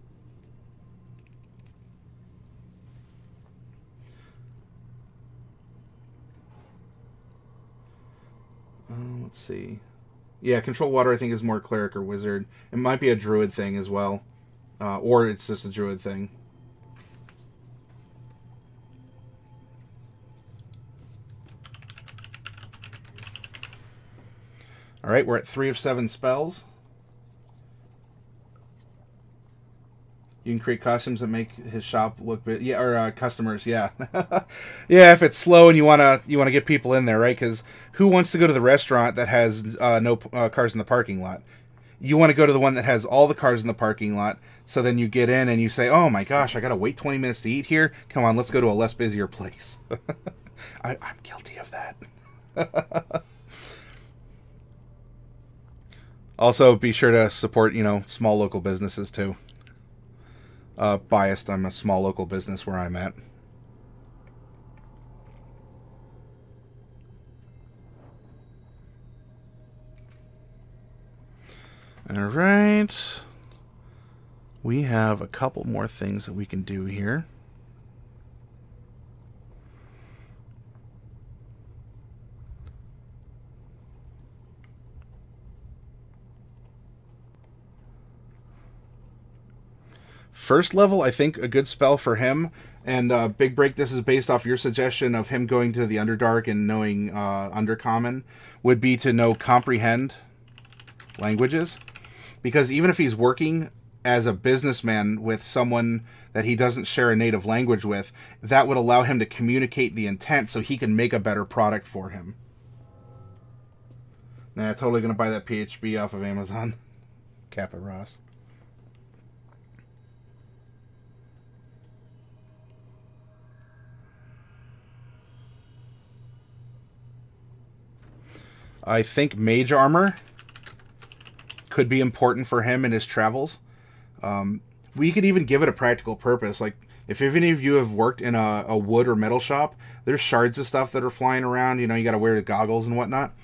Let's see. Yeah, control water I think is more cleric or wizard. It might be a druid thing as well. or it's just a druid thing. All right, we're at 3 of 7 spells. You can create costumes that make his shop look big. Yeah, or customers, yeah. Yeah, if it's slow and you wanna get people in there, right? Because who wants to go to the restaurant that has no cars in the parking lot? You want to go to the one that has all the cars in the parking lot, so then you get in and you say, oh my gosh, I gotta wait 20 minutes to eat here? Come on, let's go to a less busier place. I'm guilty of that. Also, be sure to support, small local businesses too. Biased, I'm a small local business where I'm at. All right. We have a couple more things that we can do here. First level, I think a good spell for him, and Big Break, this is based off your suggestion of him going to the Underdark and knowing Undercommon, would be to know Comprehend languages. Because even if he's working as a businessman with someone that he doesn't share a native language with, that would allow him to communicate the intent so he can make a better product for him. Nah, totally going to buy that PHB off of Amazon. Kappa Ross. I think Mage Armour could be important for him in his travels. We could even give it a practical purpose. Like, if any of you have worked in a wood or metal shop, there's shards of stuff that are flying around. You got to wear the goggles and whatnot.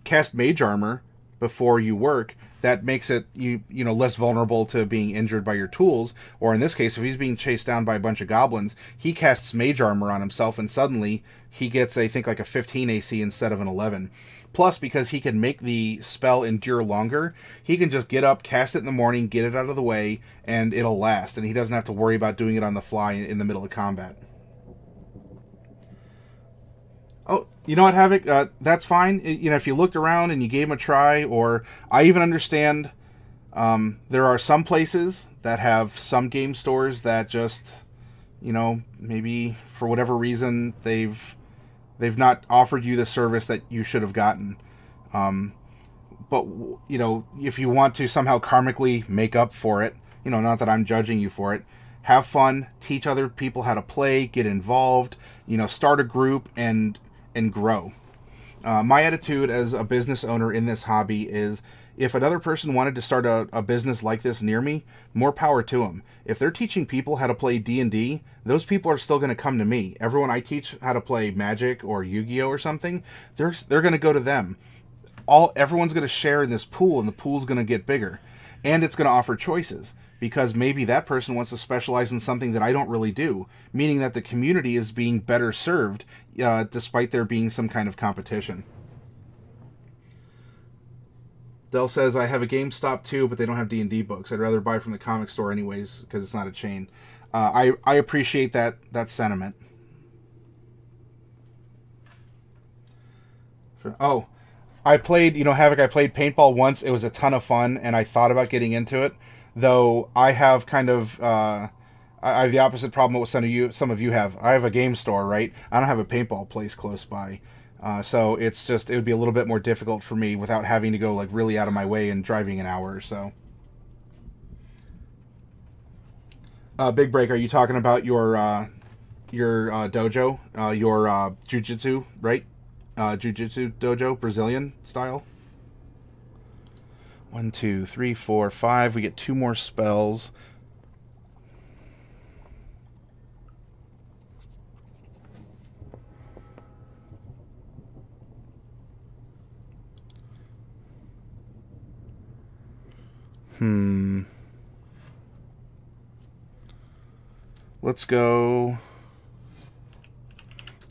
Cast Mage Armour before you work. That makes it less vulnerable to being injured by your tools. Or in this case, if he's being chased down by a bunch of goblins, he casts Mage Armour on himself, and suddenly he gets, I think, like a 15 AC instead of an 11. Plus, because he can make the spell endure longer, he can just get up, cast it in the morning, get it out of the way, and it'll last. And he doesn't have to worry about doing it on the fly in the middle of combat. Oh, you know what, Havoc? That's fine. If you looked around and you gave him a try, or I even understand there are some places that have some game stores that just, maybe for whatever reason they've not offered you the service that you should have gotten. But, if you want to somehow karmically make up for it, not that I'm judging you for it, have fun, teach other people how to play, get involved, start a group and grow. My attitude as a business owner in this hobby is, if another person wanted to start a business like this near me, more power to them. If they're teaching people how to play D&D, those people are still going to come to me. Everyone I teach how to play Magic or Yu-Gi-Oh or something, they're going to go to them. Everyone's going to share in this pool, and the pool's going to get bigger. And it's going to offer choices, because maybe that person wants to specialize in something that I don't really do, meaning that the community is being better served, despite there being some kind of competition. Dell says, I have a GameStop too, but they don't have D&D books. I'd rather buy from the comic store anyways, because it's not a chain. I appreciate that sentiment. Oh, I played, Havoc, I played paintball once. It was a ton of fun, and I thought about getting into it, though I have kind of, I have the opposite problem with some of you have. I have a game store, right? I don't have a paintball place close by. So it would be a little bit more difficult for me without having to go like really out of my way and driving an hour or so. Big Break, are you talking about your dojo, your jujitsu, right? Jujitsu dojo, Brazilian style. 1, 2, 3, 4, 5. We get 2 more spells. Let's go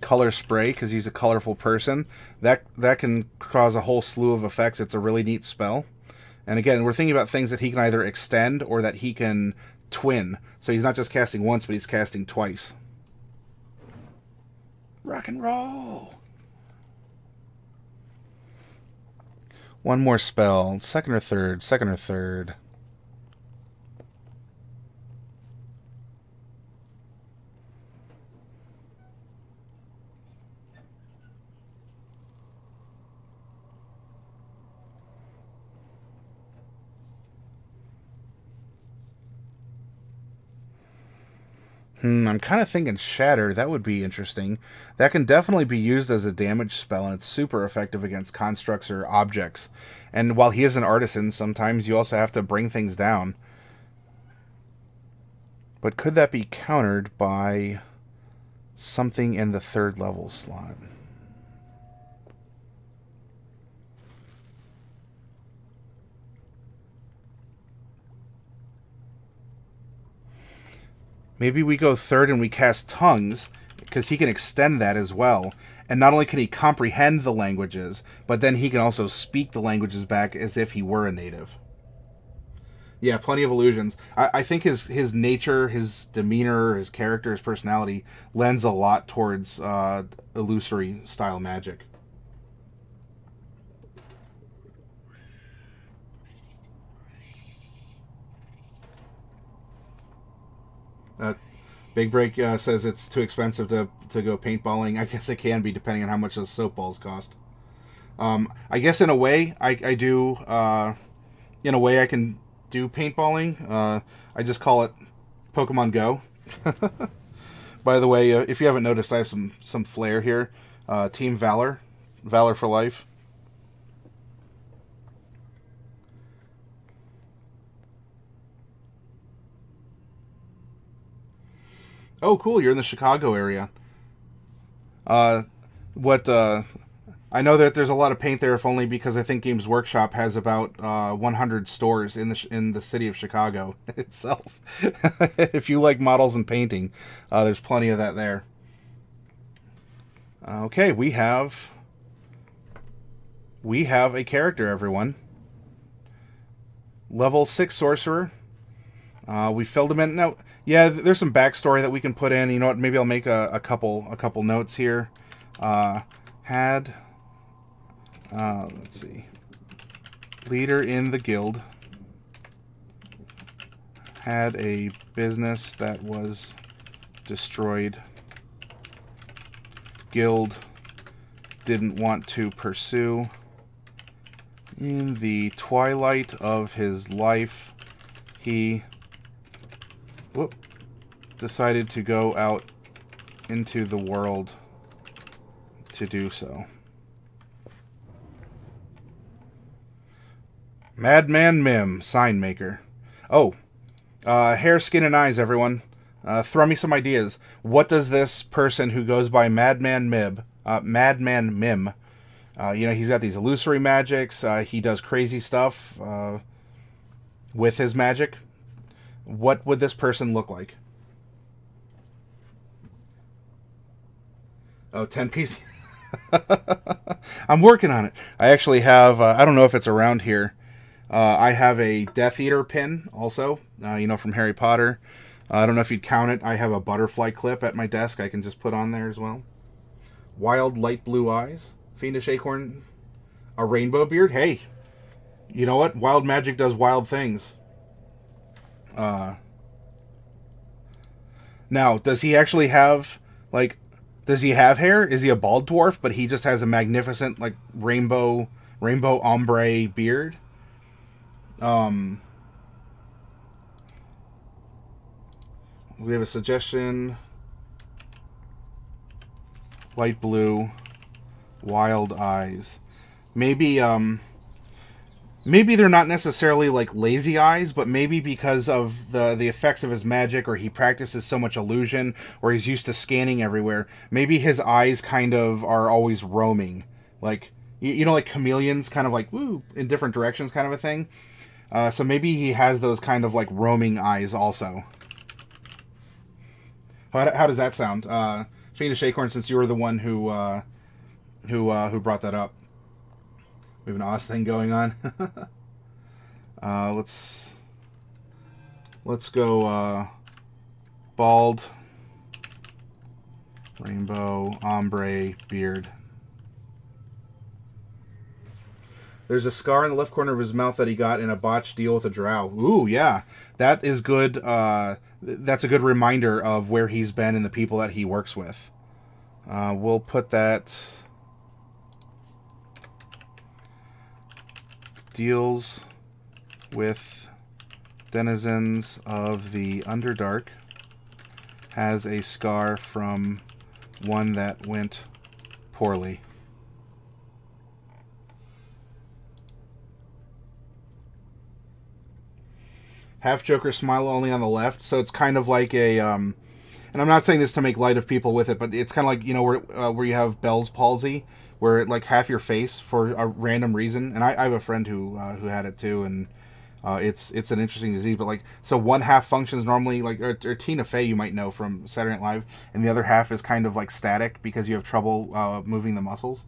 Color Spray, because he's a colorful person. That can cause a whole slew of effects. It's a really neat spell. And again, we're thinking about things that he can either extend or that he can twin. So he's not just casting once, but he's casting twice. Rock and roll! One more spell. Second or third. Second or third. I'm kind of thinking Shatter. That would be interesting. That can definitely be used as a damage spell, and it's super effective against constructs or objects. And while he is an artisan, sometimes you also have to bring things down. But could that be countered by something in the third level slot? Maybe we go third and we cast Tongues, because he can extend that as well. And not only can he comprehend the languages, but then he can also speak the languages back as if he were a native. Yeah, plenty of illusions. I think his nature, his demeanor, his character, his personality lends a lot towards illusory style magic. Big Break says it's too expensive to go paintballing. I guess it can be, depending on how much those soap balls cost. I guess in a way, I do. In a way, I can do paintballing. I just call it Pokemon Go. By the way, if you haven't noticed, I have some flair here. Team Valor, Valor for life. Oh, cool! You're in the Chicago area. I know that there's a lot of paint there, if only because I think Games Workshop has about 100 stores in the city of Chicago itself. If you like models and painting, there's plenty of that there. Okay, we have a character, everyone. Level 6 sorcerer. We filled him in. Now, yeah, there's some backstory that we can put in. You know what? Maybe I'll make a couple notes here. Let's see. Leader in the guild. Had a business that was destroyed. Guild didn't want to pursue. In the twilight of his life, he decided to go out into the world to do so. Madman Mimm, Signmaker. Oh, hair, skin, and eyes, everyone. Throw me some ideas. What does this person who goes by Madman Mimm, you know, he's got these illusory magics. He does crazy stuff with his magic. What would this person look like? Oh, 10 pieces. I'm working on it. I actually have, I don't know if it's around here. I have a Death Eater pin also, you know, from Harry Potter. I don't know if you'd count it. I have a butterfly clip at my desk I can just put on there as well. Wild light blue eyes. Fiendish acorn. A rainbow beard. Hey, you know what? Wild magic does wild things. Now, does he actually have, like, does he have hair? Is he a bald dwarf, but he just has a magnificent, like, rainbow ombre beard? We have a suggestion. Light blue, wild eyes. Maybe, maybe they're not necessarily like lazy eyes, but maybe because of the effects of his magic, or he practices so much illusion, or he's used to scanning everywhere. Maybe his eyes kind of are always roaming, like you know, like chameleons, kind of like woo in different directions, kind of a thing. So maybe he has those kind of like roaming eyes also. How does that sound, Fiendish Acorn? Since you were the one who brought that up. We have an Oz thing going on. Let's Let's go bald, rainbow, ombre, beard. There's a scar in the left corner of his mouth that he got in a botched deal with a drow. Ooh, yeah. That is good. That's a good reminder of where he's been and the people that he works with. We'll put that... Deals with denizens of the Underdark. Has a scar from one that went poorly. Half Joker smile only on the left, so it's kind of like a, and I'm not saying this to make light of people with it, but it's kind of like, you know, where you have Bell's palsy, where like half your face for a random reason, and I have a friend who had it too, and it's an interesting disease, but like, so one half functions normally, like, or Tina Fey you might know from Saturday Night Live, and the other half is kind of like static because you have trouble moving the muscles.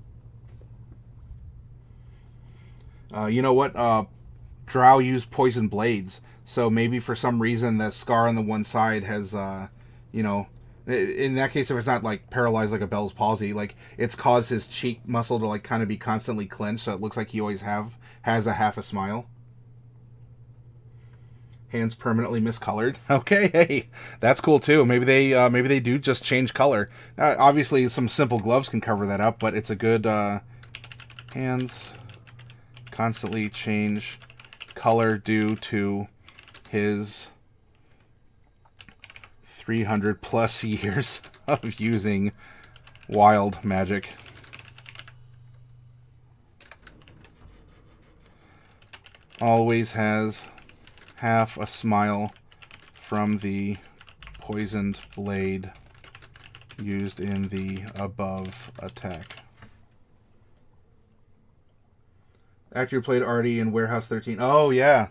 You know what? Drow use poison blades. So maybe for some reason the scar on the one side has, you know, in that case, if it's not like paralyzed like a Bell's palsy, like it's caused his cheek muscle to like kind of be constantly clenched, so it looks like he always has a half a smile. Hands permanently miscolored. Okay, hey, that's cool too. Maybe they do just change color. Obviously, some simple gloves can cover that up, but it's a good hands constantly change color due to his 300 plus years of using wild magic. Always has half a smile from the poisoned blade used in the above attack. Actor who played Artie in Warehouse 13. Oh yeah.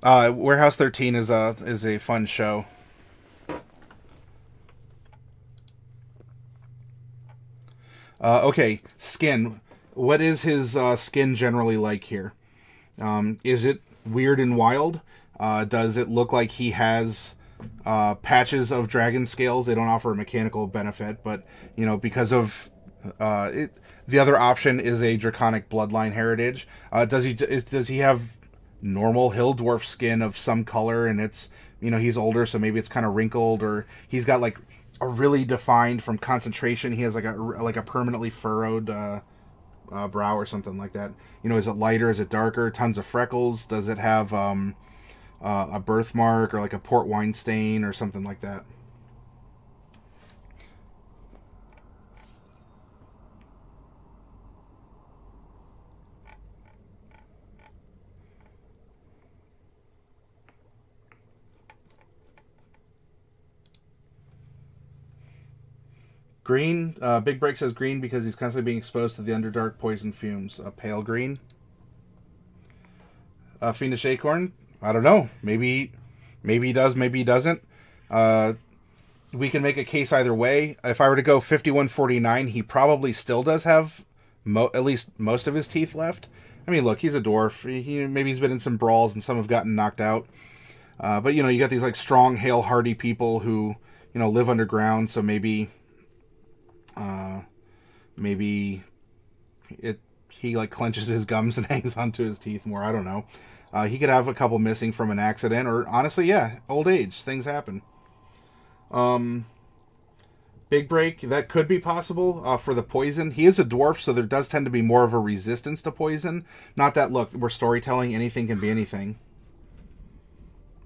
Warehouse 13 is a fun show. Okay, skin. What is his skin generally like here? Is it weird and wild? Does it look like he has patches of dragon scales? They don't offer a mechanical benefit, but you know, because of the other option is a draconic bloodline heritage. Does he have normal hill dwarf skin of some color, and it's, you know, he's older, so maybe it's kind of wrinkled, or he's got like a really defined from concentration, he has like a permanently furrowed brow or something like that. You know, is it lighter, is it darker, tons of freckles, does it have a birthmark or like a port wine stain or something like that? Green. Big Break says green because he's constantly being exposed to the Underdark poison fumes. Pale green. Fiendish Acorn. I don't know. Maybe he does. Maybe he doesn't. We can make a case either way. If I were to go 5149, he probably still does have at least most of his teeth left. I mean, look, he's a dwarf. Maybe he's been in some brawls and some have gotten knocked out. But you know, you got these like strong, hale, hardy people who, you know, live underground. So maybe he like clenches his gums and hangs onto his teeth more. I don't know. He could have a couple missing from an accident, or honestly, yeah, old age. Things happen. Big Break, that could be possible for the poison. He is a dwarf, so there does tend to be more of a resistance to poison. Not that, look, we're storytelling, anything can be anything.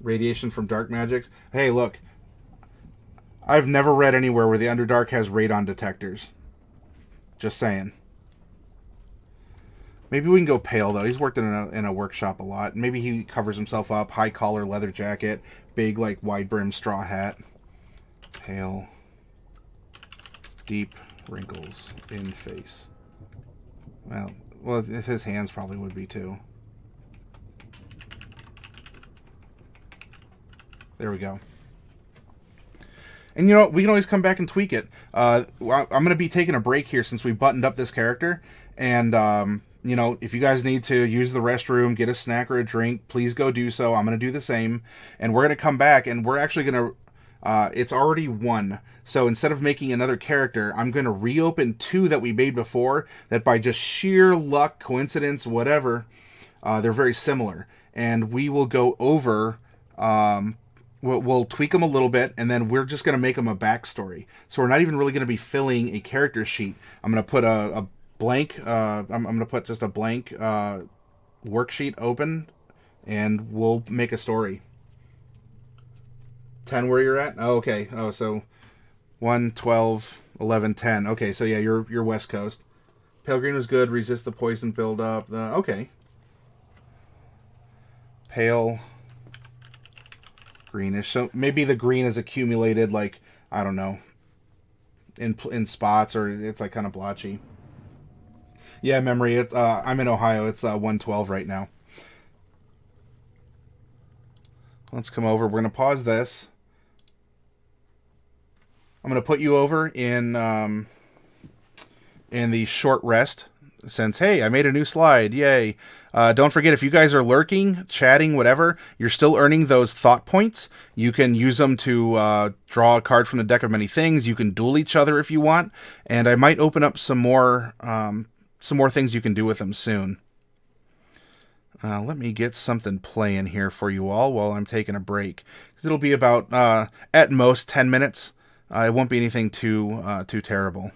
Radiation from dark magics. Hey, look, I've never read anywhere where the Underdark has radon detectors. Just saying. Maybe we can go pale, though. He's worked in a workshop a lot. Maybe he covers himself up. High collar leather jacket. Big, like, wide-brimmed straw hat. Pale. Deep wrinkles in face. Well, his hands probably would be, too. There we go. And, you know, we can always come back and tweak it. I'm going to be taking a break here since we buttoned up this character. And You know, if you guys need to use the restroom, get a snack or a drink, please go do so. I'm going to do the same. And we're going to come back, and we're actually going to... it's already 1. So instead of making another character, I'm going to reopen 2 that we made before that by just sheer luck, coincidence, whatever, they're very similar. And we will go over... we'll tweak them a little bit, and then we're just going to make them a backstory. So we're not even really going to be filling a character sheet. I'm going to put a blank... I'm going to put just a blank worksheet open, and we'll make a story. 10 where you're at? Oh, okay. Oh, so 1, 12, 11, 10. Okay, so yeah, you're West Coast. Pale green was good. Resist the poison buildup. Okay. Pale greenish. So maybe the green is accumulated, like, I don't know, in spots, or it's like kind of blotchy. Yeah, memory. It's I'm in Ohio. It's 112 right now. Let's come over. We're gonna pause this. I'm going to put you over in the short rest, since, hey, I made a new slide. Yay. Don't forget, if you guys are lurking, chatting, whatever, you're still earning those thought points. You can use them to draw a card from the deck of many things. You can duel each other if you want. And I might open up some more things you can do with them soon. Let me get something playing here for you all while I'm taking a break. 'Cause it'll be about, at most, 10 minutes. It won't be anything too terrible.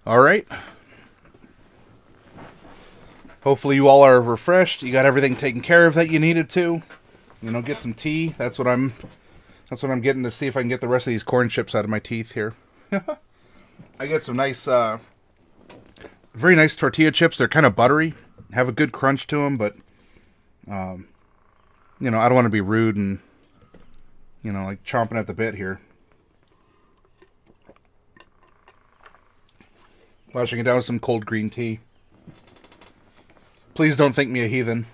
All right. Hopefully you all are refreshed. You got everything taken care of that you needed to. You know, get some tea. That's what I'm getting to see if I can get the rest of these corn chips out of my teeth here. I get some nice, very nice tortilla chips. They're kind of buttery, have a good crunch to them, but, you know, I don't want to be rude and, you know, like chomping at the bit here. Washing it down with some cold green tea. Please don't think me a heathen.